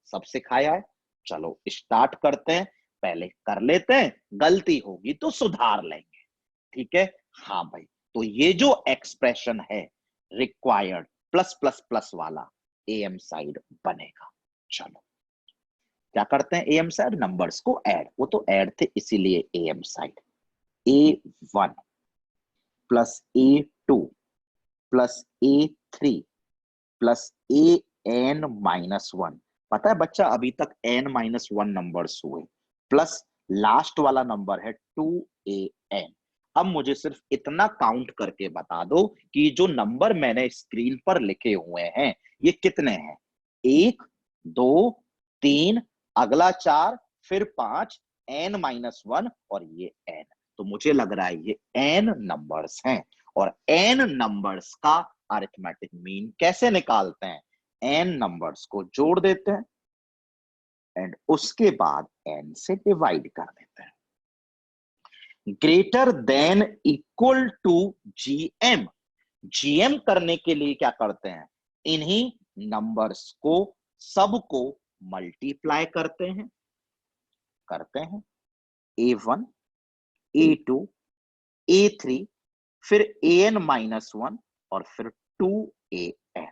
सब सिखाया है, चलो स्टार्ट करते हैं। पहले कर लेते हैं, गलती होगी तो सुधार लेंगे। ठीक है, हाँ भाई, तो ये जो एक्सप्रेशन है रिक्वायर्ड प्लस प्लस प्लस वाला एम साइड बनेगा। चलो क्या करते हैं, एम साइड नंबर्स को ऐड, वो तो ऐड थे इसीलिए M side. A1 plus A2 plus A3 plus AN-1। पता है बच्चा, अभी तक N-1 नंबर्स हुए, प्लस लास्ट वाला नंबर है 2AN। अब मुझे सिर्फ इतना काउंट करके बता दो कि जो नंबर मैंने स्क्रीन पर लिखे हुए हैं ये कितने हैं। 1 2 3, अगला 4, फिर 5, N-1 और ये N। तो मुझे लग रहा है ये N नंबर्स हैं। और N नंबर्स का अरिथमेटिक मीन कैसे निकालते हैं? N नंबर्स को जोड़ देते हैं एंड उसके बाद N से डिवाइड कर देते हैं। Greater than equal to GM, GM करने के लिए क्या करते हैं, इन्हीं नंबर्स को सबको मल्टीप्लाई करते हैं A1 A2 A3 फिर AN-1 और फिर 2AN।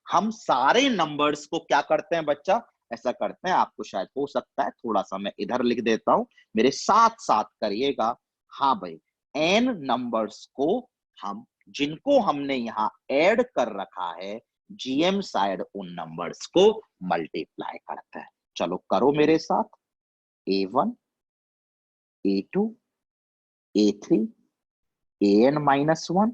हम सारे नंबर्स को क्या करते हैं बच्चा, ऐसा करते हैं, आपको शायद हो सकता है थोड़ा सा मैं इधर लिख देता हूं, मेरे साथ साथ करिएगा। हाँ भाई, N नंबर्स को हम, जिनको हमने यहां ऐड कर रखा है, GM साइड उन नंबर्स को मल्टीप्लाई करते हैं। चलो करो मेरे साथ, A1 A2 A3 AN-1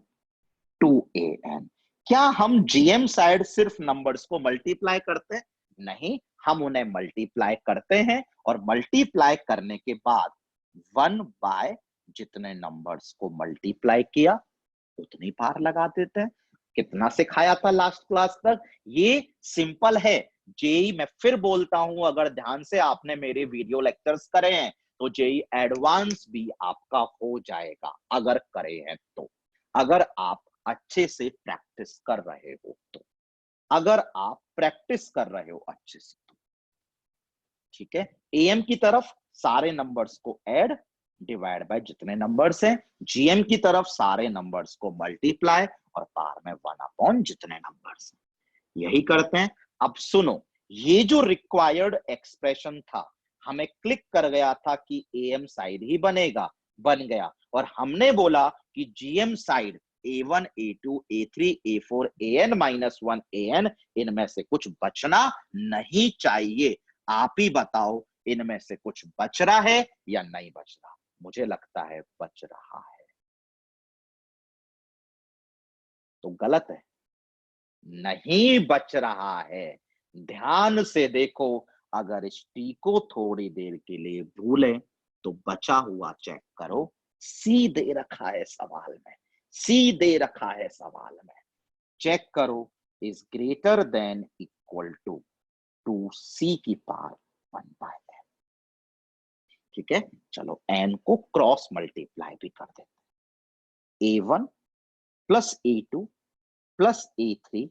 2AN। क्या हम GM साइड सिर्फ नंबर्स को मल्टीप्लाई करते हैं? नहीं, हम उन्हें मल्टीप्लाई करते हैं और मल्टीप्लाई करने के बाद 1 बाय जितने नंबर्स को मल्टीप्लाई किया उतनी बार लगा देते हैं। कितना सिखाया था लास्ट क्लास तक? ये सिंपल है। जेई, मैं फिर बोलता हूं, अगर ध्यान से आपने मेरे वीडियो लेक्चर्स करे हैं तो जेई एडवांस भी आपका हो जाएगा, अगर करे हैं तो, अगर आप अच्छे से प्रैक्टिस कर रहे हो तो, अगर आप प्रैक्टिस कर रहे हो अच्छे से तो। ठीक है, एम की तरफ सारे नंबर्स को ऐड, डिवाइड बाय जितने नंबर्स हैं, जीएम की तरफ सारे नंबर्स को मल्टीप्लाई और पार में 1 जितने नंबर्स, यही करते हैं। अब सुनो, ये जो रिक्वायर्ड एक्सप्रेशन था, हमें क्लिक कर गया था कि एम साइड ही बनेगा, बन गया। और हमने बोला कि GM side A1, A2, A3, A4, AN-1 AN, इनमें से कुछ बचना नहीं चाहिए। आप ही बताओ, इनमें से कुछ बच रहा है या नहीं बच रहा? मुझे लगता है बच रहा है, तो गलत है, नहीं बच रहा है। ध्यान से देखो, अगर इस टी को थोड़ी देर के लिए भूलें तो बचा हुआ चेक करो, सी दे रखा है सवाल में, सी दे रखा है सवाल में, चेक करो, is greater than equal to 2c की पावर 1/n। ठीक है, चलो n को क्रॉस मल्टीप्लाई भी कर देते हैं। A1 plus A2 plus A3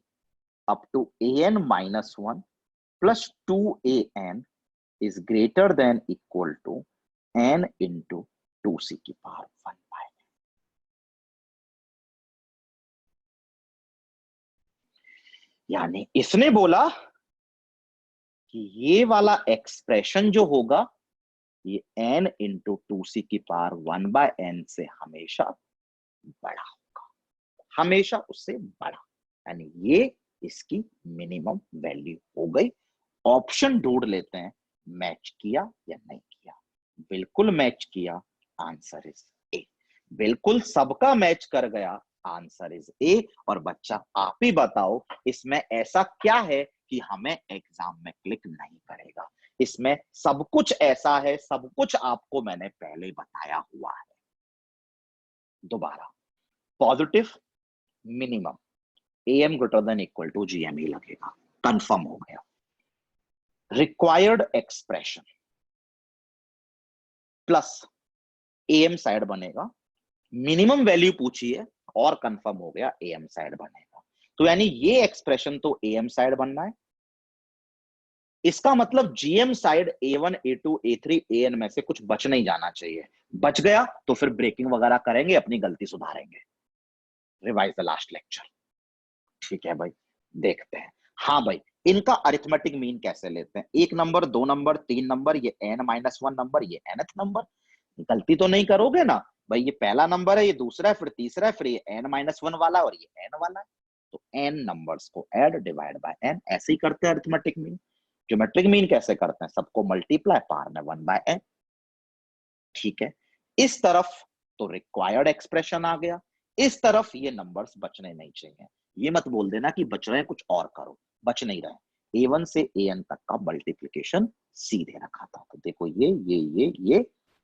up to AN-1 plus 2AN is greater than equal to n into 2c की पावर 1/n। यानी इसने बोला कि ये वाला एक्सप्रेशन जो होगा, ये n into 2c की पावर 1/n से हमेशा बड़ा होगा, हमेशा उससे बड़ा। यानी ये इसकी मिनिमम वैल्यू हो गई। ऑप्शन ढूंढ लेते हैं, मैच किया या नहीं किया। बिल्कुल मैच किया, आंसर इज ए। बिल्कुल सबका मैच कर गया, आंसर इज ए। और बच्चा आप ही बताओ, इसमें ऐसा क्या है कि हमें एग्जाम में क्लिक नहीं करेगा? इसमें सब कुछ ऐसा है, सब कुछ आपको मैंने पहले बताया हुआ है। दोबारा, positive minimum AM greater than equal to GM ही लगेगा, कंफर्म हो गया। Required expression plus AM side बनेगा, मिनिमम वैल्यू पूछी है और कंफर्म हो गया AM साइड बनेगा। तो यानी ये एक्सप्रेशन तो AM साइड बनना है। इसका मतलब GM side A1, A2, A3, AN में से कुछ बच नहीं जाना चाहिए। बच गया तो फिर ब्रेकिंग वगैरह करेंगे, अपनी गलती सुधारेंगे। Revise the last lecture. ठीक है भाई, देखते हैं। हाँ भाई, इनका अरिथमेटिक मीन कैसे लेते हैं? 1 नंबर, 2 नंबर, 3 नंबर, ये n-1 नंबर, ये nth नंबर। गलती तो नहीं करोगे ना भाई? ये पहला नंबर है, ये दूसरा है, फिर तीसरा है, फिर ये n-1 वाला और ये n वाला है। तो n नंबर्स को ऐड, डिवाइड बाय n, ऐसे ही करते हैं अरिथमेटिक मीन। ज्योमेट्रिक मीन कैसे करते हैं? सबको मल्टीप्लाई, पावर में 1/n। ठीक है, इस तरफ तो रिक्वायर्ड एक्सप्रेशन आ गया, इस तरफ ये नंबर्स बचने नहीं चाहिए। ये मत बोल देना कि बच रहे हैं कुछ और करो, बच नहीं रहे। A1 से AN तक का मल्टीप्लीकेशन C दे रखा था, तो देखो ये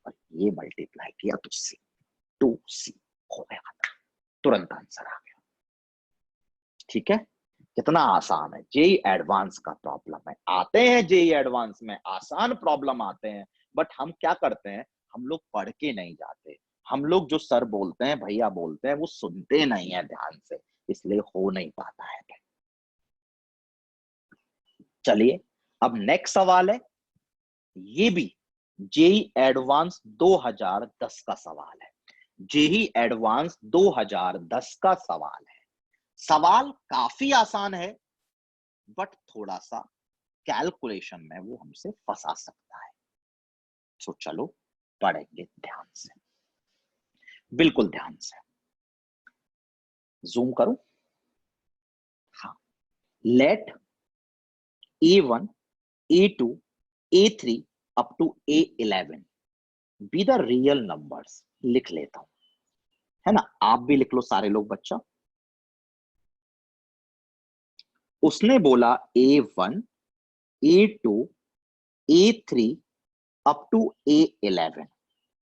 और ये मल्टीप्लाई किया तो C, 2C हो गया, तुरंत आंसर आ गया। ठीक है, कितना आसान है। जेई एडवांस का प्रॉब्लम है, आते हैं जेई एडवांस में आसान प्रॉब्लम आते हैं, बट हम क्या करते हैं, हम लोग पढ़ के नहीं जाते। हम लोग जो सर बोलते हैं, भैया बोलते हैं, वो सुनते नहीं है ध्यान से, इसलिए हो नहीं पाता है। चलिए, अब नेक्स्ट सवाल है, ये भी जेई एडवांस 2010 का सवाल है। जेई एडवांस 2010 का सवाल है। सवाल काफी आसान है, बट थोड़ा सा कैलकुलेशन में वो हमसे फंसा सकता है। तो चलो पढ़ेंगे ध्यान से, बिल्कुल ध्यान से। जूम करो। हाँ, let A1, A2, A3 up to A11 be the real numbers. लिख लेता हूं, है ना? आप भी लिख लो सारे लोग बच्चा। उसने बोला A1, A2, A3 up to A11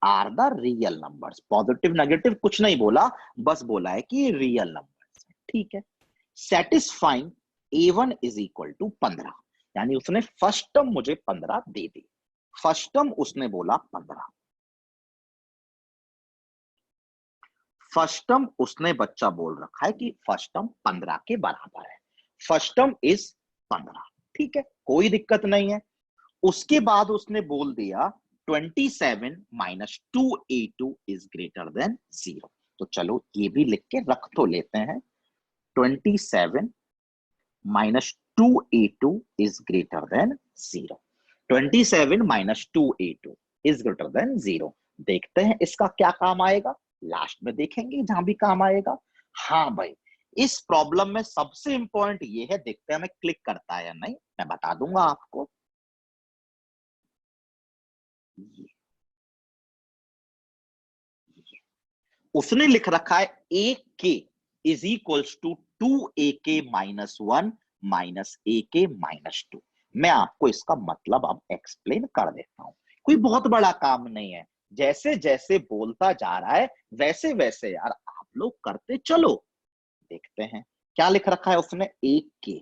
are the real numbers. Positive negative कुछ नहीं बोला, बस बोला है कि रियल नंबर्स। ठीक है, satisfying A1 is equal to 15, यानी उसने फर्स्ट टर्म मुझे 15 दे दी। फर्स्ट टर्म उसने बोला 15, फर्स्ट टर्म उसने बच्चा बोल रखा है कि फर्स्ट टर्म 15 के बराबर है। फर्स्ट टर्म इज 15, ठीक है, कोई दिक्कत नहीं है। उसके बाद उसने बोल दिया 27 minus 2A2 is greater then 0। तो चलो ये भी लिख के रख तो लेते हैं, 27 minus 2a2 is greater than 0. 27 minus 2a2 is greater than 0. देखते हैं इसका क्या काम आएगा, लास्ट में देखेंगे जहां भी काम आएगा। हाँ भाई, इस प्रॉब्लम में सबसे इंपॉर्टेंट ये है, देखते हैं हमें क्लिक करता है या नहीं, मैं बता दूंगा आपको। उसने लिख रखा है A K is equals to 2ak minus 1 minus A K minus 2। मैं आपको इसका मतलब अब एक्सप्लेन कर देता हूं, कोई बहुत बड़ा काम नहीं है, जैसे जैसे बोलता जा रहा है वैसे वैसे यार आप लोग करते चलो। देखते हैं क्या लिख रखा है उसने, A K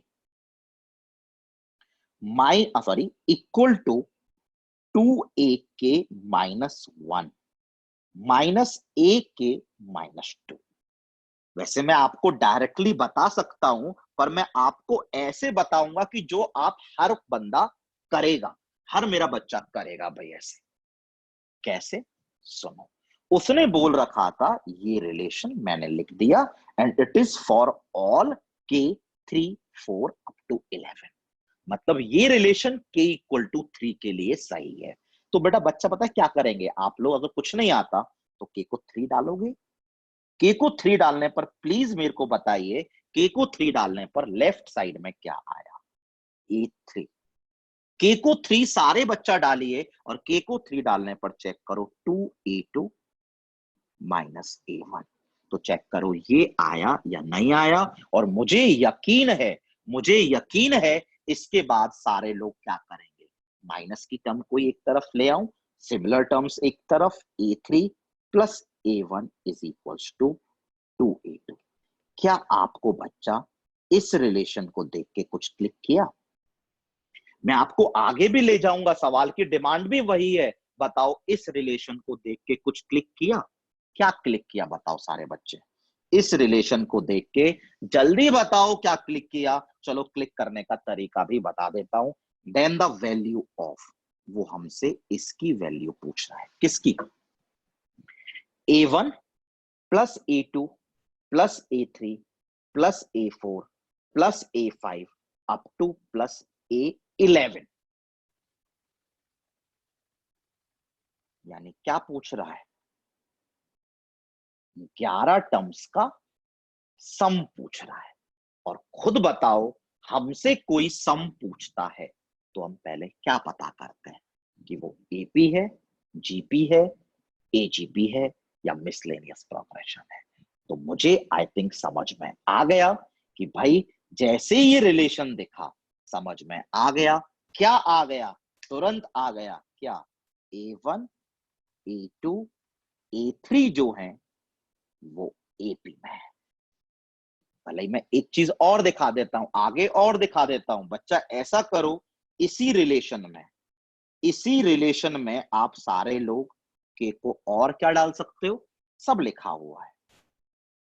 equal to 2ak minus 1 minus A K minus 2। वैसे मैं आपको डायरेक्टली बता सकता हूं, पर मैं आपको ऐसे बताऊंगा कि जो आप हर बंदा करेगा, हर मेरा बच्चा करेगा भाई। ऐसे कैसे, सुनो। उसने बोल रखा था ये रिलेशन मैंने लिख दिया, and it is for all के 3 4 अप टू 11। मतलब ये रिलेशन के इक्वल टू 3 के लिए सही है। तो बेटा बच्चा पता है क्या करेंगे, आप लोग अगर कुछ नहीं आता तो के को 3 डालोगे। के को 3 डालने पर प्लीज मेरे को बताइए, के को 3 डालने पर लेफ्ट साइड में क्या आया, A3। के को 3 सारे बच्चा डालिए और के को 3 डालने पर चेक करो 2a2 माइनस A1। तो चेक करो ये आया या नहीं आया। और मुझे यकीन है इसके बाद सारे लोग क्या करेंगे, माइनस की टर्म कोई एक तरफ ले आऊं, सिमिलर टर्म्स एक तरफ, A3 plus A1 is equals to 2a2। क्या आपको बच्चा इस रिलेशन को देख के कुछ क्लिक किया? मैं आपको आगे भी ले जाऊंगा, सवाल की डिमांड भी वही है। बताओ इस रिलेशन को देख के कुछ क्लिक किया? क्या क्लिक किया बताओ सारे बच्चे, इस रिलेशन को देख के जल्दी बताओ क्या क्लिक किया। चलो क्लिक करने का तरीका भी बता देता हूं। देन द वैल्यू ऑफ, वो हमसे इसकी वैल्यू पूछ रहा है, किसकी, A1 plus A2 plus A3 plus A4 plus A5 up two plus A11। यानी क्या पूछ रहा है, 11 टर्म्स का सम पूछ रहा है। और खुद बताओ, हमसे कोई सम पूछता है तो हम पहले क्या पता करते हैं कि वो एपी है, जीपी है, एजीपी है या मिसलेनियस प्रोग्रेशन है। तो मुझे आई थिंक समझ में आ गया कि भाई जैसे ये रिलेशन दिखा समझ में आ गया। क्या आ गया, तुरंत आ गया क्या, A1 A2 A3 जो है वो एपी में है। भले ही मैं एक चीज और दिखा देता हूं, आगे और दिखा देता हूं। बच्चा ऐसा करो, इसी रिलेशन में आप सारे लोग के को और क्या डाल सकते हो, सब लिखा हुआ है,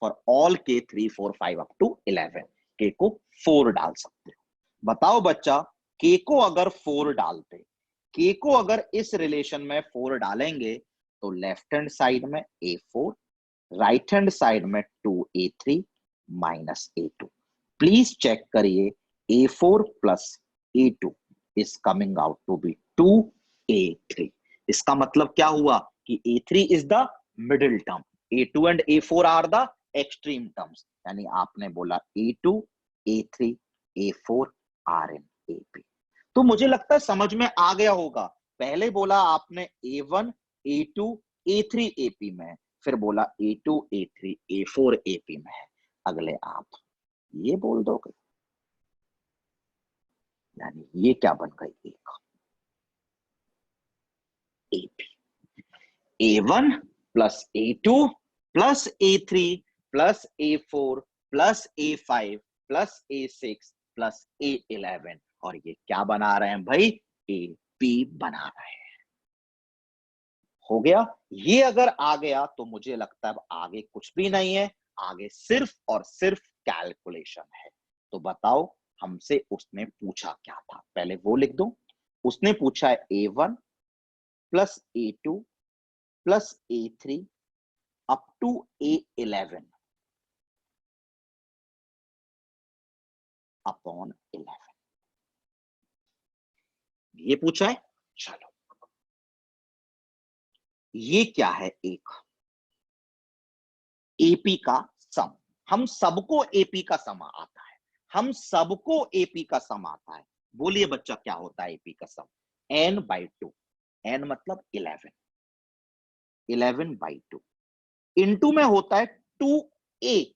फॉर ऑल के 3 4 5 अप टू 11 के को 4 डाल सकते हो। बताओ बच्चा, के को अगर 4 डालते, के को अगर इस रिलेशन में 4 डालेंगे तो लेफ्ट हैंड साइड में A4, राइट हैंड साइड में 2A3 minus A2। Please check करिए, A4 plus A2 is coming out to be 2A3। इसका मतलब क्या हुआ कि A3 is the middle term, A2 and A4 are the extreme terms. यानी आपने बोला A2 A3 A4 are in AP। तो मुझे लगता है समझ में आ गया होगा। पहले बोला आपने A1 A2 A3 AP में है, फिर बोला A2 A3 A4 AP में है, अगले आप ये बोल दोगे। यानी ये क्या बन गई, एक AP, A1 plus A2 plus A3 plus A4 plus A5 plus A6 plus A11। और ये क्या बना रहे हैं भाई, AP बना रहे हैं। हो गया, ये अगर आ गया तो मुझे लगता है अब आगे कुछ भी नहीं है, आगे सिर्फ और सिर्फ कैलकुलेशन है। तो बताओ हमसे उसने पूछा क्या था, पहले वो लिख दो। उसने पूछा है A1 plus A2 plus A3 up to A11। Upon 11। ये पूछा है। चलो ये क्या है, एक एपी का सम। हम सबको एपी का सम आता है, हम सबको एपी का सम आता है। बोलिए बच्चा क्या होता है एपी का सम? n/2, n मतलब 11, 11/2 इंटू में होता है 2a,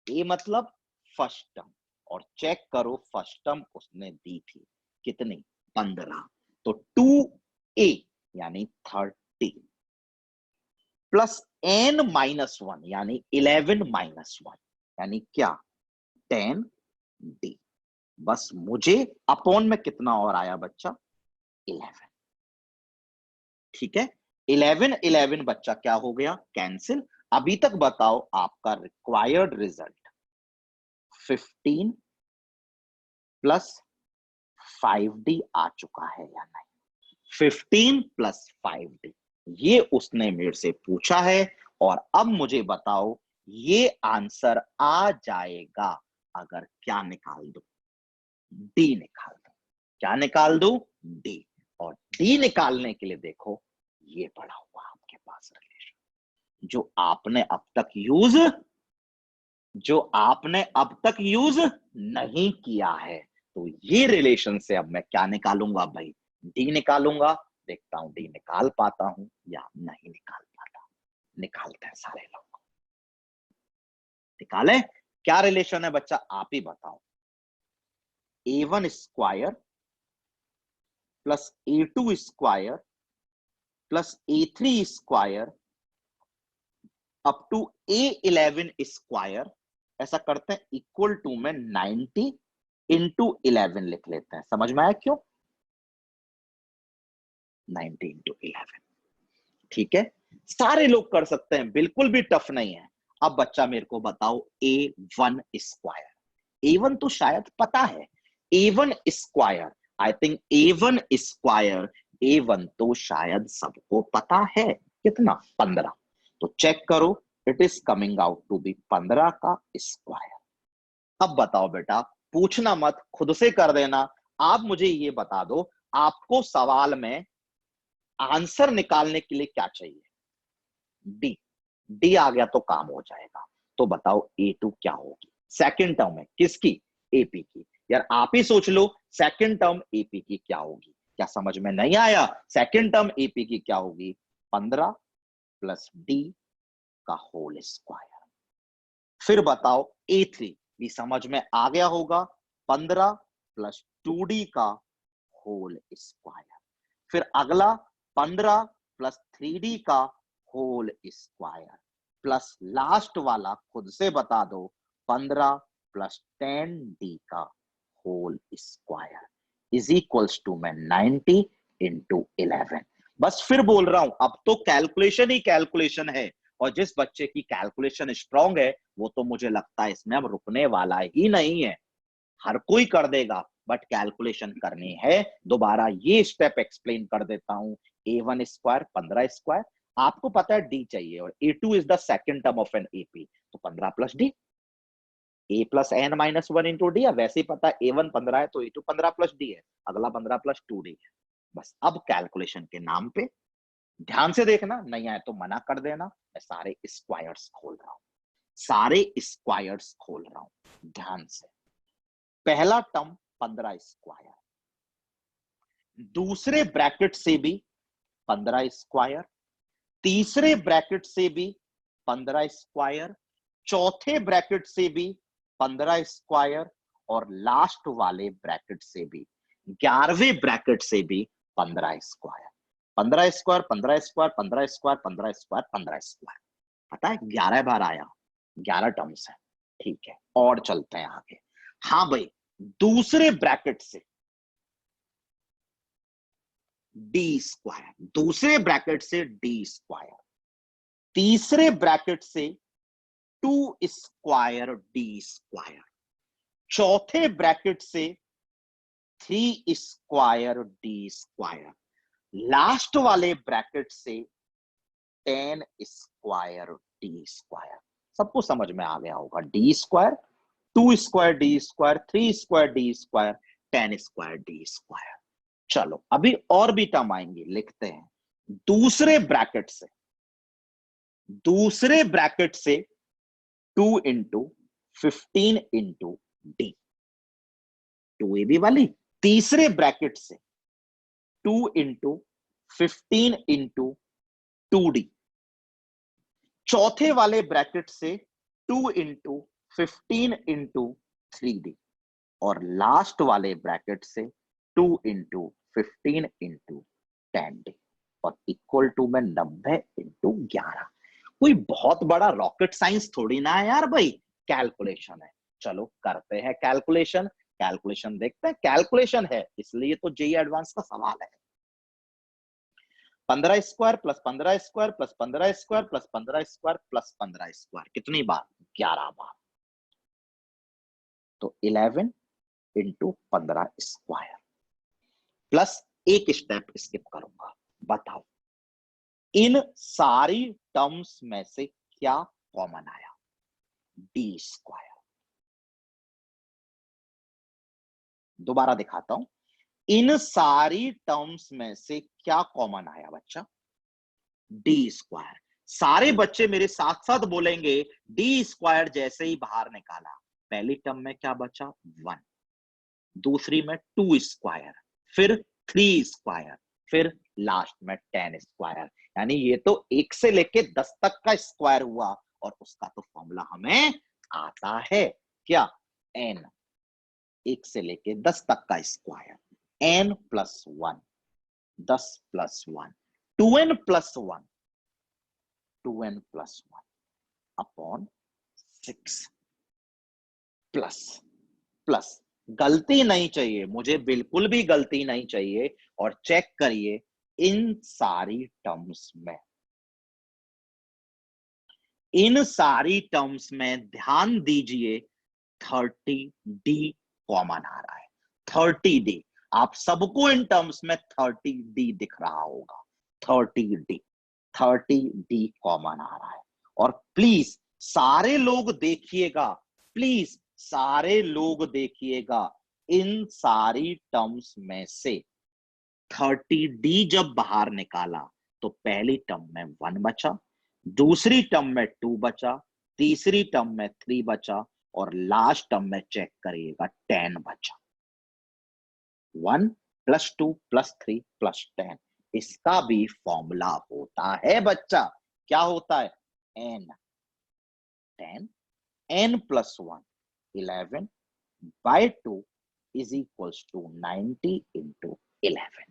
a मतलब फर्स्ट टर्म, और चेक करो फर्स्ट टर्म उसने दी थी कितनी, 15, तो 2a यानी 30 प्लस n-1 यानी 11-1 यानी क्या, 10d। बस मुझे अपॉन में कितना और आया बच्चा, 11। ठीक है, 11 बच्चा क्या हो गया, कैंसिल। अभी तक बताओ आपका रिक्वायर्ड रिजल्ट 15 प्लस 5d आ चुका है या नहीं? 15 प्लस 5d, ये उसने मेरे से पूछा है। और अब मुझे बताओ ये आंसर आ जाएगा अगर क्या निकाल दो, डी निकाल दो। क्या निकाल दो, डी। और डी निकालने के लिए देखो ये पड़ा हुआ आपके पास रिलेशन, जो आपने अब तक यूज नहीं किया है। तो ये रिलेशन से अब मैं क्या निकालूंगा भाई, डी निकालूंगा। देखता हूं डी निकाल पाता हूं या नहीं निकाल पाता। निकालते हैं सारे लोग, निकाले। क्या रिलेशन है बच्चा, आप ही बताओ। a1 square plus a2 square plus a3 square up to a11 square, ऐसा करते हैं इक्वल टू में 90 इंटू 11 लिख लेते हैं। समझ में आया क्यों, 90 इंटू 11। ठीक है, सारे लोग कर सकते हैं, बिल्कुल भी टफ नहीं है। अब बच्चा मेरे को बताओ a1 स्क्वायर, a1 तो शायद पता है, a1 square, I think a1 square, a1 तो शायद सबको पता है, कितना, 15। तो चेक करो, it is coming out to be 15 का स्क्वायर। अब बताओ बेटा, पूछना मत, खुद से कर देना। आप मुझे ये बता दो, आपको सवाल में आंसर निकालने के लिए क्या चाहिए, डी। डी आ गया तो काम हो जाएगा। तो बताओ A2 क्या होगी, सेकंड टर्म है किसकी, एपी की। यार आप ही सोच लो, सेकंड टर्म एपी की क्या होगी। क्या समझ में नहीं आया, सेकंड टर्म एपी की क्या होगी, 15 प्लस डी का होल स्क्वायर। फिर बताओ A3 भी समझ में आ गया होगा, 15 प्लस 2d का होल स्क्वायर। फिर अगला 15 प्लस 3d का होल स्क्वायर, प्लस लास्ट वाला खुद से बता दो, 15 प्लस 10d का whole square is equals to में 90 इंटू 11। बस फिर बोल रहा हूं, अब तो कैलकुलेशन ही कैलकुलेशन है, और जिस बच्चे की कैलकुलेशन स्ट्रांग है वो तो मुझे लगता है इसमें अब रुकने वाला ही नहीं है, हर कोई कर देगा। बट कैलकुलेशन करनी है। दोबारा ये स्टेप एक्सप्लेन कर देता हूं, a1 स्क्वायर 15 स्क्वायर, आपको पता है डी चाहिए, और a2 is the second term of an AP, तो 15 plus d, a plus n minus 1 into d. वैसे ही पता है a1 15 है तो a2 15 प्लस डी है, अगला 15 प्लस 2d है। बस अब कैलकुलेशन के नाम पे ध्यान से देखना, नहीं आए तो मना कर देना। मैं सारे स्क्वायर्स खोल रहा हूं, सारे स्क्वायर्स खोल रहा हूं ध्यान से। पहला टर्म 15 स्क्वायर, दूसरे ब्रैकेट से भी 15 स्क्वायर, तीसरे ब्रैकेट से भी 15 स्क्वायर, चौथे ब्रैकेट से भी 15 स्क्वायर, और लास्ट वाले ब्रैकेट से भी, 11वें ब्रैकेट से भी 15 square. 15 square 15 square 15 square 15 square 15 square, पता है 11 बार आया, 11 टर्म्स है। ठीक है, और चलते हैं आगे। हाँ भाई, दूसरे ब्रैकेट से डी स्क्वायर, दूसरे ब्रैकेट से डी स्क्वायर, तीसरे ब्रैकेट से 2 स्क्वायर डी स्क्वायर, चौथे ब्रैकेट से 3 स्क्वायर डी स्क्वायर, लास्ट वाले ब्रैकेट से 10 स्क्वायर डी स्क्वायर। सबको समझ में आ गया होगा, D square 2 square D square, 3 square D square, 10 square D square. चलो अभी और भी टर्म आएंगे, लिखते हैं। दूसरे ब्रैकेट से, दूसरे ब्रैकेट से 2 इंटू 15 इंटू डी, 2ab वाली। तीसरे ब्रैकेट से 2 इंटू 15 इंटू 2d। चौथे वाले ब्रैकेट से 2 इंटू 15 इंटू 3d। और लास्ट वाले ब्रैकेट से 2 इंटू 15 इंटू 10d। और इक्वल टू में 90 इंटू 11। कोई बहुत बड़ा रॉकेट साइंस थोड़ी ना है यार भाई, कैलकुलेशन है। चलो करते हैं कैलकुलेशन। कैलकुलेशन देखते हैं, कैलकुलेशन है इसलिए तो जेई एडवांस का सवाल है। 15 square plus 15 square plus 15 square plus 15 square plus 15 square कितनी बार? 11 बार। तो 11 इंटू 15 स्क्वायर प्लस एक स्टेप स्किप करूंगा। बताओ इन सारी टर्म्स में से क्या कॉमन आया? D square. दोबारा दिखाता हूं, इन सारी टर्म्स में से क्या कॉमन आया बच्चा? D square. सारे बच्चे मेरे साथ साथ बोलेंगे डी स्क्वायर। जैसे ही बाहर निकाला, पहली टर्म में क्या बचा? 1, दूसरी में 2 स्क्वायर, फिर 3 स्क्वायर, फिर लास्ट में 10 स्क्वायर। यानी ये तो 1 से लेके 10 तक का स्क्वायर हुआ। और उसका तो फॉर्मूला हमें आता है क्या? n, 1 से लेके 10 तक का square, n plus 1, 10 plus 1, 2n plus 1, 2n plus 1 upon 6 plus plus. गलती नहीं चाहिए मुझे, बिल्कुल भी गलती नहीं चाहिए। और चेक करिए इन सारी टर्म्स में, इन सारी टर्म्स में ध्यान दीजिए 30d कॉमन आ रहा है। 30d, आप सबको इन टर्म्स में 30d दिख रहा होगा। 30d, 30d कॉमन आ रहा है। और प्लीज सारे लोग देखिएगा, प्लीज सारे लोग देखिएगा, इन सारी टर्म्स में से 30d जब बाहर निकाला तो पहली टर्म में 1 बचा, दूसरी टर्म में 2 बचा, तीसरी टर्म में 3 बचा, और लास्ट टर्म में चेक करिएगा 10 बचा। 1 प्लस 2 प्लस 3 प्लस 10, इसका भी फॉर्मूला होता है बच्चा। क्या होता है? n, 10, n plus 1, 11 by 2 is equals to 90 into 11।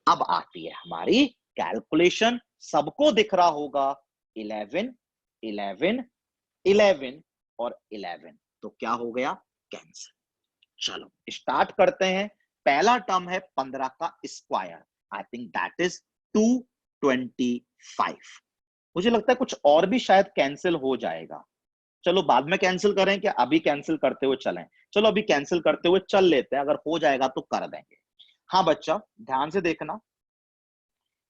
अब आती है हमारी कैलकुलेशन। सबको दिख रहा होगा 11, 11, 11 और 11। तो क्या हो गया? कैंसिल। चलो स्टार्ट करते हैं। पहला टर्म है 15 का square, I think that is 225। मुझे लगता है कुछ और भी शायद कैंसिल हो जाएगा। चलो बाद में कैंसिल करें क्या अभी कैंसिल करते हुए चलें? चलो अभी कैंसिल करते हुए चल लेते हैं, अगर हो जाएगा तो कर देंगे। हाँ बच्चा ध्यान से देखना,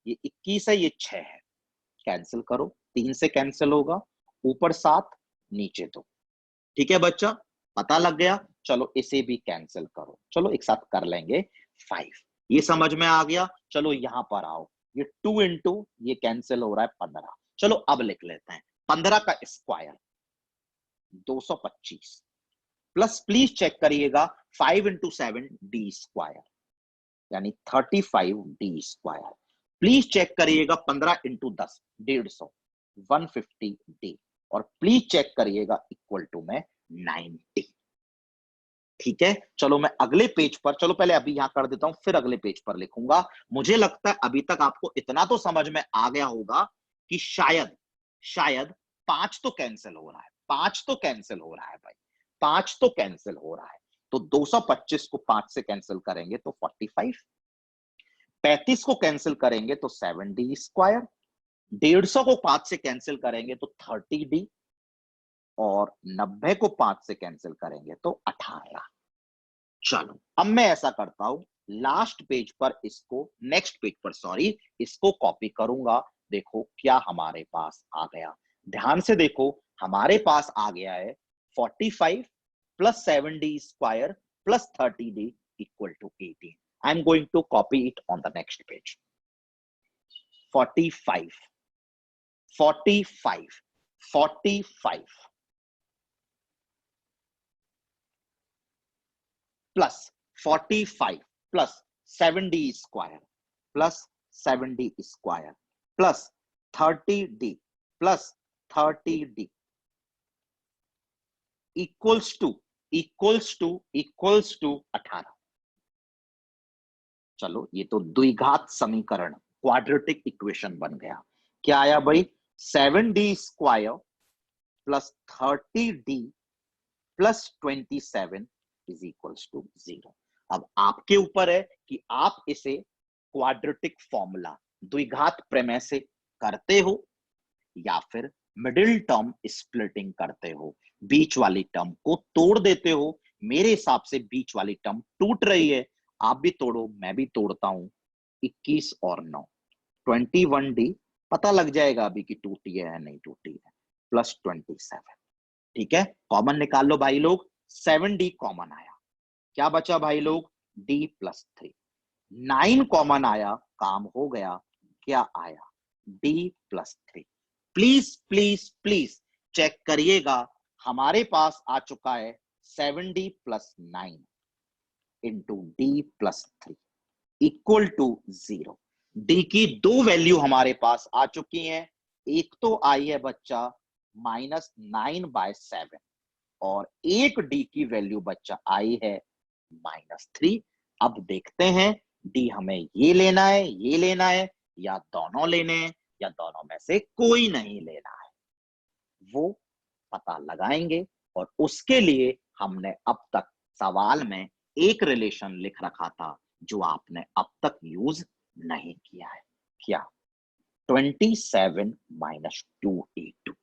ये 21 है, ये 6 है। कैंसिल करो, 3 से कैंसिल होगा, ऊपर 7 नीचे 2। ठीक है बच्चा, पता लग गया। चलो इसे भी कैंसिल करो, चलो एक साथ कर लेंगे 5। ये समझ में आ गया। चलो यहां पर आओ, ये 2 इंटू ये कैंसिल हो रहा है 15। चलो अब लिख लेते हैं 15 का स्क्वायर 225 प्लस, प्लीज चेक करिएगा 5 इंटू 7 डी स्क्वायर, यानी 35 डी स्क्वायर। प्लीज चेक करिएगा 15 इंटू 10 150, 150 डी। और प्लीज चेक करिएगा इक्वल टू में 90। ठीक है, चलो मैं अगले पेज पर, चलो पहले अभी यहां कर देता हूं, फिर अगले पेज पर लिखूंगा। मुझे लगता है अभी तक आपको इतना तो समझ में आ गया होगा कि शायद शायद 5 तो कैंसिल हो रहा है, 5 तो कैंसिल हो रहा है भाई, 5 तो कैंसिल हो रहा है। तो 225 को 5 से कैंसिल करेंगे तो 45, 35 को कैंसिल करेंगे तो 7d स्क्वायर, 150 को 5 से कैंसिल करेंगे तो 30d, और 90 को 5 से कैंसिल करेंगे तो 18। चलो अब मैं ऐसा करता हूं, लास्ट पेज पर इसको, नेक्स्ट पेज पर सॉरी, इसको कॉपी करूंगा। देखो क्या हमारे पास आ गया, ध्यान से देखो, हमारे पास आ गया है 45 plus 7d square plus 30d equal to 18. I'm going to copy it on the next page. 45 plus 45 plus 7d square plus 7d square plus 30d plus 30d equals to 18. चलो ये तो द्विघात समीकरण क्वाड्रेटिक इक्वेशन बन गया। क्या आया भाई? 7d square plus 30d plus 27 is equals to 0। अब आपके ऊपर है कि आप इसे क्वाड्रेटिक फॉर्मूला द्विघात प्रमेय से करते हो या फिर मिडिल टर्म स्प्लिटिंग करते हो, बीच वाली टर्म को तोड़ देते हो। मेरे हिसाब से बीच वाली टर्म टूट रही है, आप भी तोड़ो, मैं भी तोड़ता हूं। 21 और 9 21d पता लग जाएगा अभी कि टूटी है या नहीं टूटी है, प्लस 27। ठीक है, कॉमन निकाल लो भाई लोग। 7d कॉमन आया, क्या बचा भाई लोग? d plus 3। 9 कॉमन आया, काम हो गया। क्या आया? d plus 3। Please please please check करिएगा, हमारे पास आ चुका है 7d plus 9 into d plus 3 equal to 0। D की दो वैल्यू हमारे पास आ चुकी हैं। एक तो आई है बच्चा -9/7 और एक डी की वैल्यू बच्चा आई है -3। अब देखते हैं डी हमें ये लेना है, ये लेना है, या दोनों लेने हैं, या दोनों में से कोई नहीं लेना है, वो पता लगाएंगे। और उसके लिए हमने अब तक सवाल में एक रिलेशन लिख रखा था जो आपने अब तक यूज नहीं किया है। क्या? 27 - 2a2।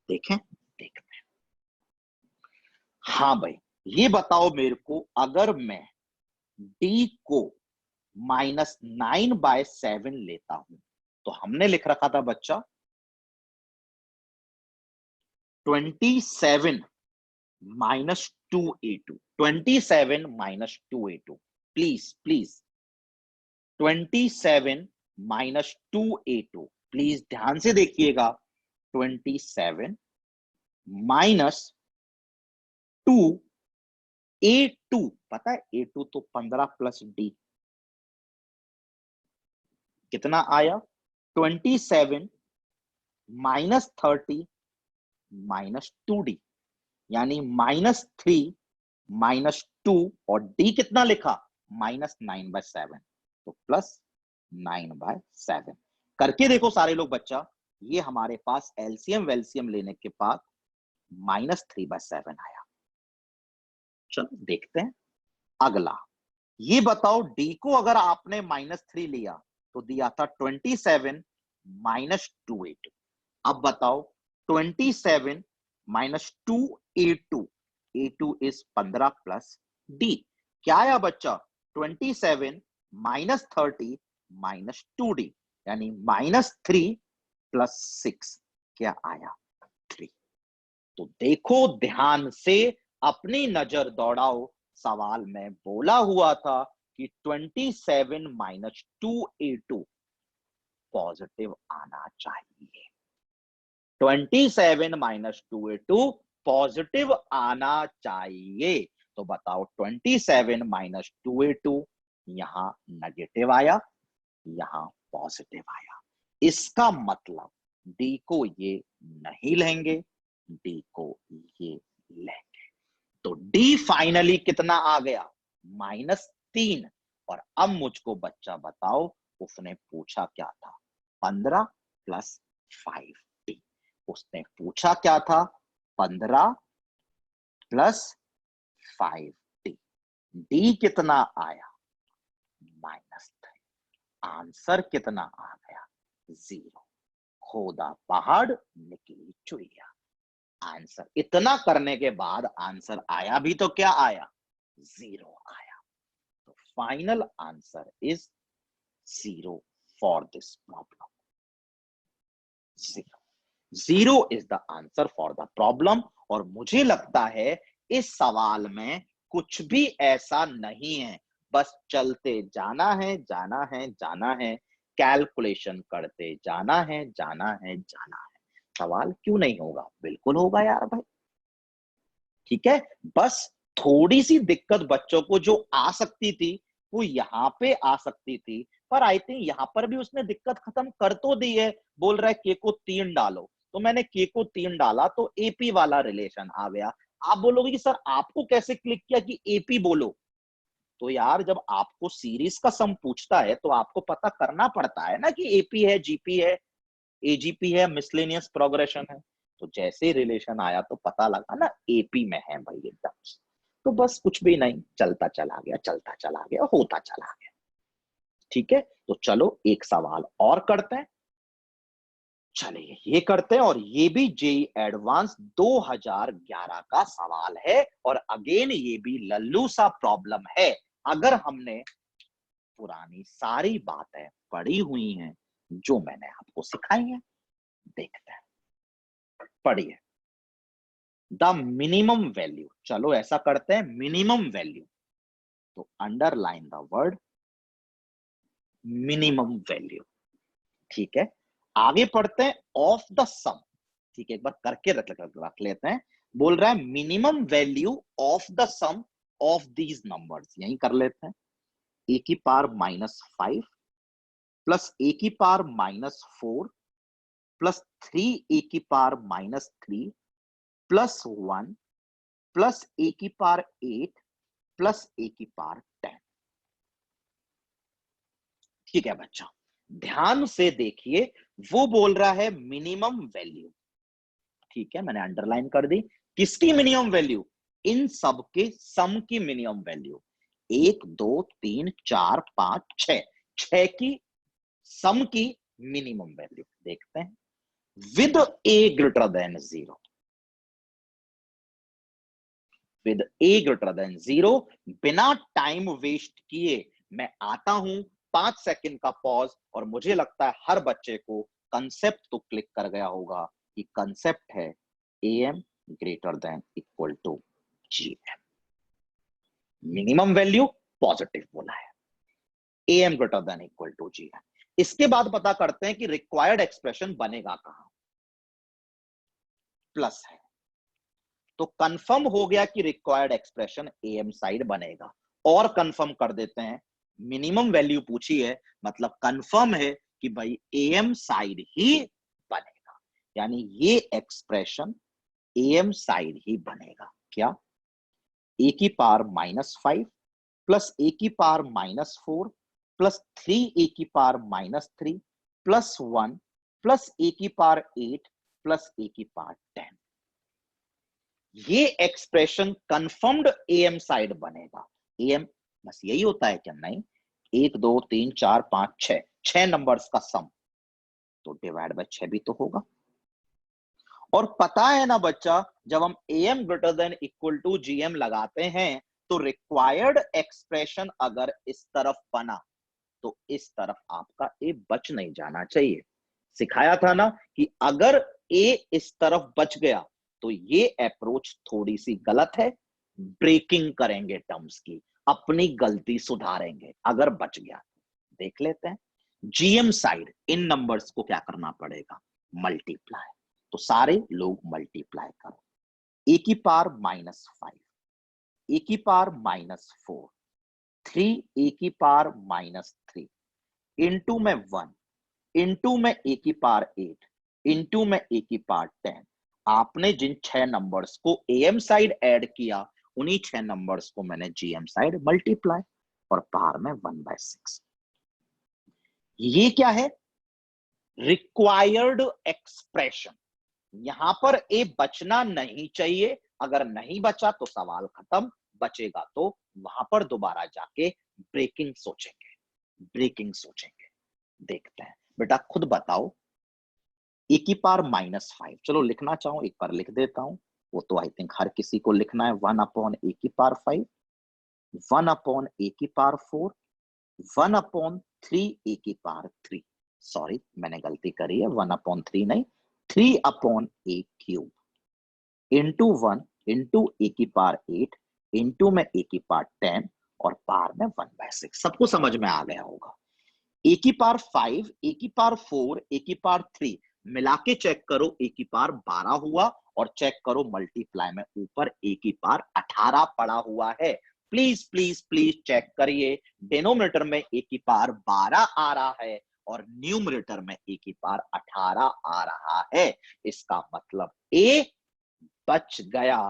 देखें, देखते हैं। हाँ भाई, ये बताओ मेरे को, अगर मैं d को -9/7 लेता हूं तो हमने लिख रखा था बच्चा 27 - 2a2। 27 - 2a2, please please 27 - 2a2, please ध्यान से देखिएगा। 27 - 2a2, पता है a2 तो 15 प्लस d कितना आया? 27 - 30 - 2d, यानी -3 - 2 और d कितना लिखा? -9/7, तो +9/7 करके देखो सारे लोग बच्चा। ये हमारे पास एलसीएम वेल्सियम लेने के बाद -3/7 आया। चलो देखते हैं अगला। ये बताओ d को अगर आपने -3 लिया तो दिया था 27 - 2a2। अब बताओ 27 - 2a2, a2 is 15 plus d। क्या आया बच्चा? 27 - 30 - 2d, यानी -3 + 6। क्या आया? 3। तो देखो ध्यान से, अपनी नजर दौड़ाओ। सवाल में बोला हुआ था कि 27 - 2a2 पॉजिटिव आना चाहिए। 27 - 2a2 पॉजिटिव आना चाहिए। तो बताओ 27 - 2a2 यहां नेगेटिव आया, यहां पॉजिटिव आया। इसका मतलब डी को ये नहीं लेंगे, डी को ये लेंगे। तो डी फाइनली कितना आ गया? -3। और अब मुझको बच्चा बताओ, उसने पूछा क्या था? 15 + 5d। उसने पूछा क्या था? 15 + 5d। डी कितना आया? -3। आंसर कितना आ गया? 0। खोदा पहाड़ निकली चुईया। आंसर इतना करने के बाद आंसर आया भी तो क्या आया? 0 आया। तो final answer is 0 for this problem. 0 is the answer for the problem. और मुझे लगता है इस सवाल में कुछ भी ऐसा नहीं है, बस चलते जाना है, जाना है, जाना है, कैलकुलेशन करते जाना है, जाना है, जाना है। सवाल क्यों नहीं होगा? बिल्कुल होगा यार भाई। ठीक है, बस थोड़ी सी दिक्कत बच्चों को जो आ सकती थी वो यहाँ पे आ सकती थी, पर आई थिंक यहाँ पर भी उसने दिक्कत खत्म कर तो दी है। बोल रहा है के को 3 डालो, तो मैंने के को 3 डाला तो एपी वाला रिलेशन आ गया। आप बोलोगे कि सर आपको कैसे क्लिक किया कि एपी बोलो? तो यार जब आपको सीरीज का सम पूछता है तो आपको पता करना पड़ता है ना कि एपी है, जीपी है, एजीपी है, मिसलेनियस प्रोग्रेशन है। तो जैसे रिलेशन आया तो पता लगा ना एपी में है भाई एकदम। तो बस कुछ भी नहीं, चलता चला गया, चलता चला गया, होता चला गया। ठीक है, तो चलो एक सवाल और करते हैं। चलिए ये करते हैं, और ये भी जेई एडवांस 2011 का सवाल है, और अगेन ये भी लल्लू सा प्रॉब्लम है। अगर हमने पुरानी सारी बातें पढ़ी हुई हैं जो मैंने आपको सिखाई हैं, देखते हैं, पढ़िए। द मिनिमम वैल्यू, चलो ऐसा करते हैं, मिनिमम वैल्यू, तो underline the word minimum value. ठीक है, आगे पढ़ते हैं ऑफ द सम। ठीक है, एक बार करके रख लेते हैं। बोल रहा है minimum value of the sum of these numbers, यही कर लेते हैं। ए की पावर -5 प्लस ए की पावर -4 प्लस 3 ए की पावर -3 प्लस 1 प्लस ए की पावर 8 प्लस ए की पावर 10। ठीक है बच्चा, ध्यान से देखिए, वो बोल रहा है मिनिमम वैल्यू। ठीक है, मैंने अंडरलाइन कर दी। किसकी मिनिमम वैल्यू? इन सब के सम की मिनिमम वैल्यू। 1 2 3 4 5 6, 6 की सम की मिनिमम वैल्यू देखते हैं। With A greater than 0, with A greater than 0, बिना टाइम वेस्ट किए मैं आता हूं। 5 सेकंड का पॉज, और मुझे लगता है हर बच्चे को कंसेप्ट तो क्लिक कर गया होगा कि कंसेप्ट है A M greater than equal to G M. Minimum value positive बोला है, A M greater than equal to G M. इसके बाद पता करते हैं कि रिक्वायर्ड एक्सप्रेशन बनेगा कहां। प्लस है, तो कंफर्म हो गया कि रिक्वायर्ड एक्सप्रेशन एम साइड बनेगा। और कंफर्म कर देते हैं, मिनिमम वैल्यू पूछी है, मतलब कंफर्म है कि भाई एम साइड ही बनेगा, यानी ये एक्सप्रेशन एम साइड ही बनेगा। क्या? ए की पावर -5 प्लस ए की पावर -4 प्लस 3 ए की पावर -3 प्लस 1 प्लस ए की पावर 8 प्लस ए की पावर 10। ये एक्सप्रेशन कंफर्म्ड एम साइड बनेगा। एम बस यही होता है क्या? नहीं, 1 2 3 4 5 6, 6 नंबर्स का सम, तो डिवाइड बाय 6 भी तो होगा। और पता है ना बच्चा, जब हम M greater than equal to GM लगाते हैं तो रिक्वायर्ड एक्सप्रेशन अगर इस तरफ बना तो इस तरफ आपका ए बच नहीं जाना चाहिए। सिखाया था ना कि अगर ए इस तरफ बच गया तो ये अप्रोच थोड़ी सी गलत है, ब्रेकिंग करेंगे टर्म्स की, अपनी गलती सुधारेंगे अगर बच गया। देख लेते हैं, जीएम साइड इन नंबर्स को क्या करना पड़ेगा? मल्टीप्लाई। तो सारे लोग मल्टीप्लाई करो। ए की पावर -5, ए की पावर -4, 3 ए की पावर -3, इंटू में 1, इंटू में ए की पावर 8, इंटू में ए की पावर 10। आपने जिन 6 नंबर्स को एम साइड ऐड किया, उन्हीं 6 नंबर्स को मैंने जीएम साइड मल्टीप्लाई, और पावर में 1/6। ये क्या है? Required expression. यहां पर ए बचना नहीं चाहिए, अगर नहीं बचा तो सवाल खत्म, बचेगा तो वहां पर दोबारा जाके ब्रेकिंग सोचेंगे, ब्रेकिंग सोचेंगे। देखते हैं बेटा, खुद बताओ। ए की पावर -5, चलो लिखना चाहूं एक बार लिख देता हूं, वो तो आई थिंक हर किसी को लिखना है। 1 अपॉन ए की पावर 5, 1 अपॉन ए की पावर 4, 1 अपॉन 3 ए की पावर 3। सॉरी मैंने गलती करी है, 1 अपॉन 3 नहीं, 3 अपॉन ए क्यूब इंटू 1 इंटू ए की पावर 8 इंटू में ए की पावर 10 और पावर में 1/6। सबको समझ में आ गया होगा। ए की पावर 5, ए की पावर 4, ए की पावर 3 मिला के चेक करो, ए की पावर 12 हुआ, और चेक करो मल्टीप्लाई में ऊपर ए की पावर 18 पड़ा हुआ है। प्लीज प्लीज प्लीज चेक करिए, डिनोमिनेटर में ए की पावर 12 आ रहा है और न्यूमरेटर में ए की पावर 18 आ रहा है। इसका मतलब ए बच गया,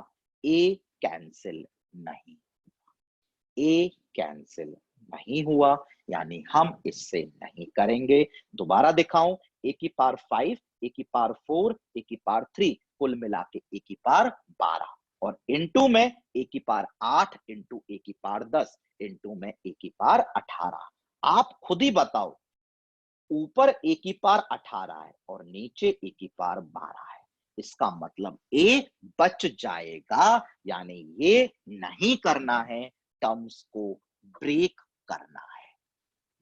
ए कैंसिल नहीं, ए कैंसिल नहीं हुआ, यानी हम इससे नहीं करेंगे। दोबारा दिखाऊं, ए की पावर 5, ए की पावर 4, ए की पावर 3 कुल मिला के ए की पावर 12 और इंटू में ए की पावर 8 इंटू ए की पावर 10 इंटू में ए की पावर 18। आप खुद ही बताओ, ऊपर ए की पावर 18 है और नीचे ए की पावर 12 है, इसका मतलब ए बच जाएगा, यानी ये नहीं करना है, टर्म्स को ब्रेक करना है।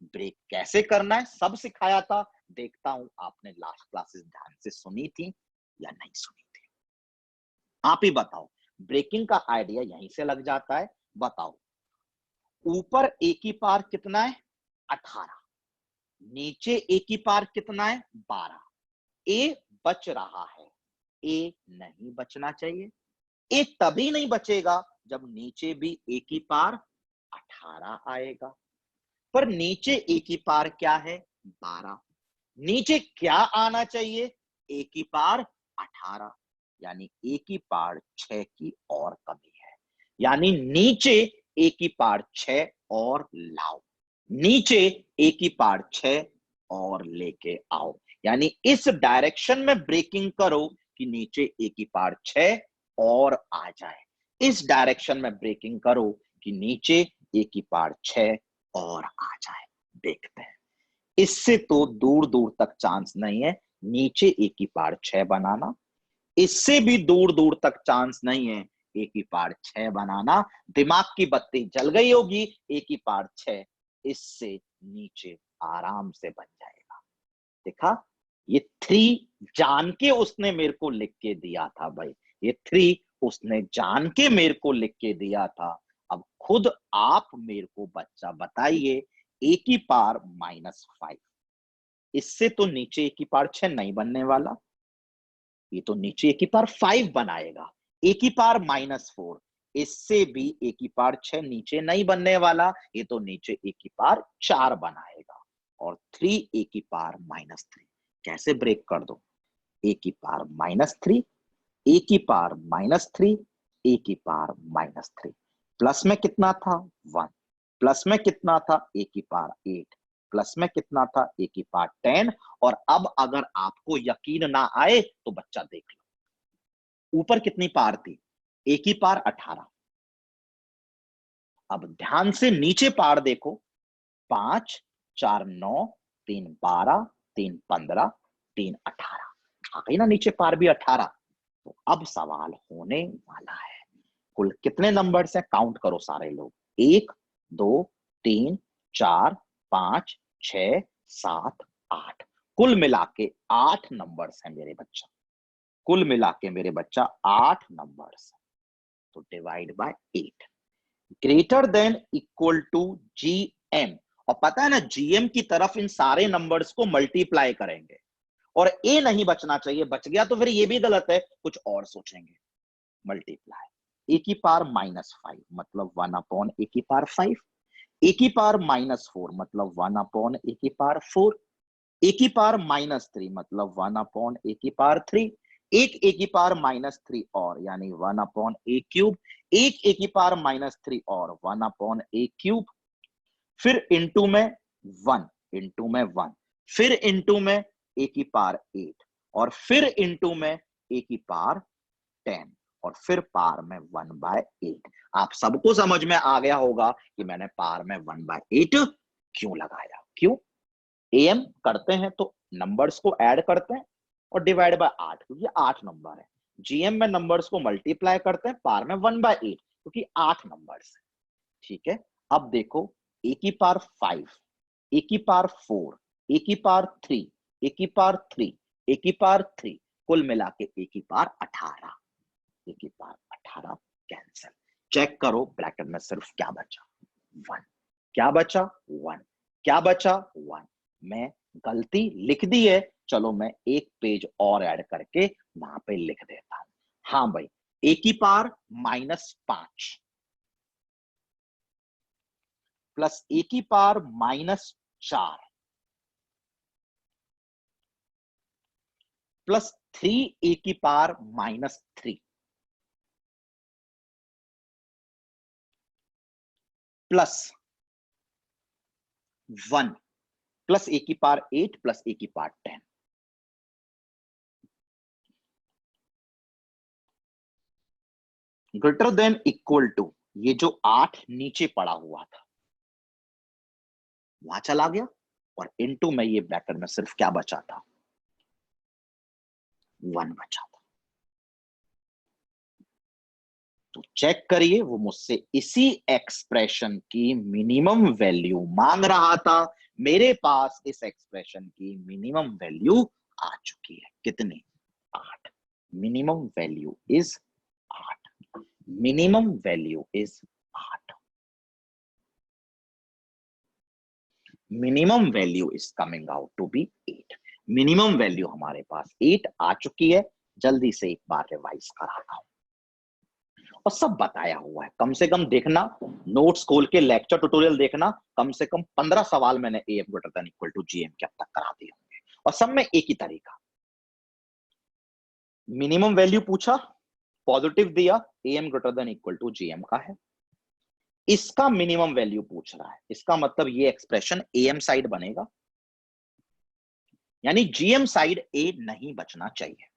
ब्रेक कैसे करना है सब सिखाया था, देखता हूं आपने लास्ट क्लासेस ध्यान से सुनी थी या नहीं सुनी थी। आप ही बताओ, ब्रेकिंग का आइडिया यहीं से लग जाता है। बताओ, ऊपर ए की पावर कितना है 18, नीचे ए की पावर कितना है 12, ए बच रहा है, ए नहीं बचना चाहिए। ए तभी नहीं बचेगा जब नीचे भी ए की पावर 18 आएगा, पर नीचे ए की पावर क्या है 12, नीचे क्या आना चाहिए ए की पावर 18, यानी ए की पावर 6 की और कमी है, यानी नीचे ए की पावर 6 और लाओ, नीचे ए की पावर 6 और लेके आओ, यानी इस डायरेक्शन में ब्रेकिंग करो कि नीचे ए की पावर 6 और आ जाए, इस डायरेक्शन में ब्रेकिंग करो कि नीचे ए की पावर 6 और आ जाए। देखते हैं, इससे तो दूर दूर तक चांस नहीं है नीचे ए की पावर 6 बनाना, इससे भी दूर दूर तक चांस नहीं है ए की पावर 6 बनाना। दिमाग की बत्ती जल गई होगी, ए की पावर 6 इससे नीचे आराम से बन जाएगा। देखा, ये 3 जान के उसने मेरे को लिख के दिया था भाई, ये 3 उसने जान के मेरे को लिख के दिया था। अब खुद आप मेरे को बच्चा बताइए, ए की पावर -5, इससे तो नीचे ए की पावर 6 नहीं बनने वाला, ये तो नीचे ए की पावर 5 बनाएगा। ए की पावर -4, इससे भी ए की पावर 6 नीचे नहीं बनने वाला, ये तो नीचे ए की पावर 4 बनाएगा। और 3 ए की पावर -3 कैसे ब्रेक कर दो, ए की पावर -3, ए की पावर -3, ए की पावर -3, प्लस में कितना था 1, प्लस में कितना था ए की पावर 8, प्लस में कितना था ए की पावर 10। और अब अगर आपको यकीन ना आए तो बच्चा देख लो, ऊपर कितनी पावर थी ए की पावर 18, अब ध्यान से नीचे पावर देखो, 5 4 9 3 12 3 15 3 18, आ गई ना नीचे पावर भी 18। तो अब सवाल होने वाला है, कुल कितने नंबर्स हैं काउंट करो सारे लोग, 1 2 3 4 5 6 7 8, कुल मिला के 8 नंबर्स हैं मेरे बच्चा, कुल मिला के मेरे बच्चा 8 नंबर्स। तो divide by 8, greater than equal to GM, और पता है ना GM की तरफ इन सारे नंबर्स को मल्टीप्लाई करेंगे, और ए नहीं बचना चाहिए, बच गया तो फिर ये भी गलत है, कुछ और सोचेंगे। मल्टीप्लाई, ए की पावर -5 मतलब 1 अपॉन ए की पावर 5, ए की पावर -4 मतलब 1 अपॉन ए की पावर 4, ए की पावर -3 मतलब 1 अपॉन ए की पावर 3, एक ए की पावर -3 और यानी 1 अपॉन ए क्यूब, एक ए की पावर -3 और 1 अपॉन ए क्यूब, फिर इंटू में 1, इंटू में 1, फिर इंटू में ए की पावर 8 और फिर इंटू में ए की पावर 10 और फिर पावर में 1/8। आप सबको समझ में आ गया होगा कि मैंने पावर में 1/8 क्यों लगाया। क्यों, एम करते हैं तो नंबर्स को ऐड करते हैं और डिवाइड बाय 8 क्योंकि 8 नंबर है, जीएम में नंबर्स को मल्टीप्लाई करते हैं पावर में 1/8 क्योंकि 8 नंबर्स है। ठीक है, अब देखो, ए की पावर 5, ए की पावर 4, ए की पावर 3, ए की पावर 3, ए की पावर 3, कुल मिला के ए की पावर 18, ए की पावर 18 कैंसिल। चेक करो ब्रैकेट में सिर्फ क्या बचा, 1। क्या बचा, 1। क्या बचा, 1। मैं गलती लिख दी है, चलो मैं एक पेज और ऐड करके वहां पे लिख देता हूं। हाँ भाई, a की पावर -5 प्लस a की पावर -4 प्लस 3a की पावर -3 प्लस 1 प्लस a की पावर 8 प्लस a की power 10। Greater than equal to, ये जो 8 नीचे पड़ा हुआ था वहां चला गया, और इनटू में ये ब्रैकेट में सिर्फ क्या बचा था, 1 बचा था। तो चेक करिए, वो मुझसे इसी एक्सप्रेशन की मिनिमम वैल्यू मांग रहा था। मेरे पास इस एक्सप्रेशन की मिनिमम वैल्यू आ चुकी है, कितनी, 8। Minimum value is 8। Minimum value is 8। Minimum value is coming out to be 8। Minimum value हमारे पास 8 आ चुकी है। जल्दी से एक बार रिवाइज कराता हूं, और सब बताया हुआ है। कम से कम देखना, नोट्स खोल के लेक्चर ट्यूटोरियल देखना, कम से कम 15 सवाल मैंने A M greater than equal to G M के अब तक करा दिए होंगे, और सब में एक ही तरीका। मिनिमम वैल्यू पूछा, पॉजिटिव दिया, A M greater than equal to G M का है। इसका मिनिमम वैल्यू पूछ रहा है, इसका मतलब ये एक्सप्रेशन ए एम साइड बनेगा, यानी जीएम साइड ए नहीं बचना चाहिए।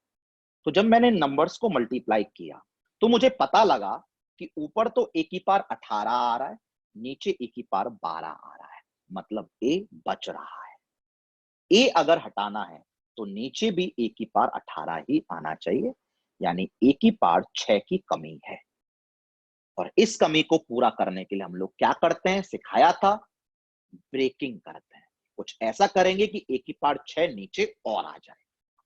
तो जब मैंने नंबर्स को मल्टीप्लाई किया तो मुझे पता लगा कि ऊपर तो ए की पावर 18 आ रहा है, नीचे ए की पावर 12 आ रहा है, मतलब ए बच रहा है। ए अगर हटाना है तो नीचे भी ए की पावर 18 ही आना चाहिए, यानी ए की पावर 6 की कमी है। और इस कमी को पूरा करने के लिए हम लोग क्या करते हैं, सिखाया था, ब्रेकिंग करते हैं। कुछ ऐसा करेंगे कि ए की पावर 6 नीचे और आ जाए।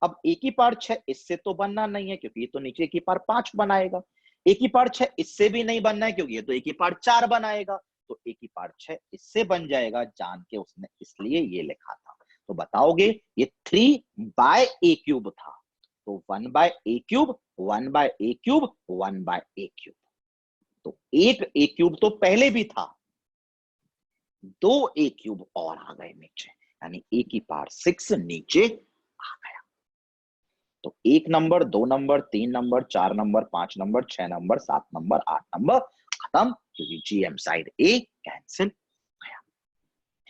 अब ए की पावर 6 इससे तो बनना नहीं है, क्योंकि ये तो नीचे ए की पावर 5 बनाएगा। ए की पावर 6 इससे भी नहीं बनना है, क्योंकि ये तो ए की पावर 4 बनाएगा। तो ए की पावर 6 इससे बन जाएगा, जान के उसने इसलिए ये लिखा था। तो बताओगे, ये 3/a³ था, तो 1/a³, 1/a³, 1/a³। तो एक a³ तो पहले भी था, 2 a³ और आ गए नीचे, यानी ए की पावर 6 नीचे आ गया। तो 1 number, 2 number, 3 number, 4 number, 5 number, 6 number, 7 number, 8 number, खत्म, क्योंकि जीएम साइड ए कैंसिल गया।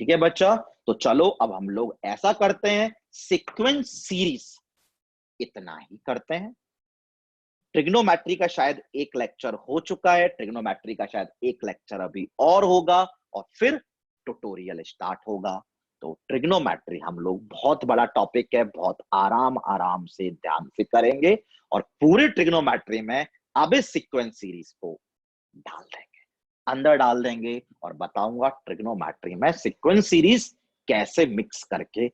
ठीक है बच्चा, तो चलो अब हम लोग ऐसा करते हैं, सीक्वेंस सीरीज इतना ही करते हैं। ट्रिग्नोमेट्री का शायद एक लेक्चर हो चुका है, ट्रिग्नोमेट्री का शायद एक लेक्चर अभी और होगा, और फिर ट्यूटोरियल स्टार्ट होगा। तो ट्रिग्नोमेट्री हम लोग, बहुत बड़ा टॉपिक है, बहुत आराम आराम से ध्यान से करेंगे, और पूरी ट्रिग्नोमेट्री में अब इस सीक्वेंस सीरीज को डाल देंगे, अंदर डाल देंगे, और बताऊंगा ट्रिग्नोमेट्री में सीक्वेंस सीरीज कैसे मिक्स करके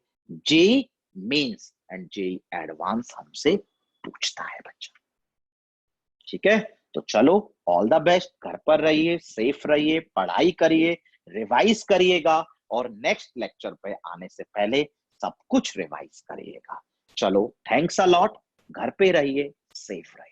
JEE mains and JEE advance हमसे पूछता है बच्चा। ठीक है, तो चलो, ऑल द बेस्ट, घर पर रहिए, सेफ रहिए, पढ़ाई करिए, रिवाइज करिएगा, और नेक्स्ट लेक्चर पे आने से पहले सब कुछ रिवाइज करिएगा। चलो, थैंक्स अ लॉट, घर पे रहिए, सेफ रहिए।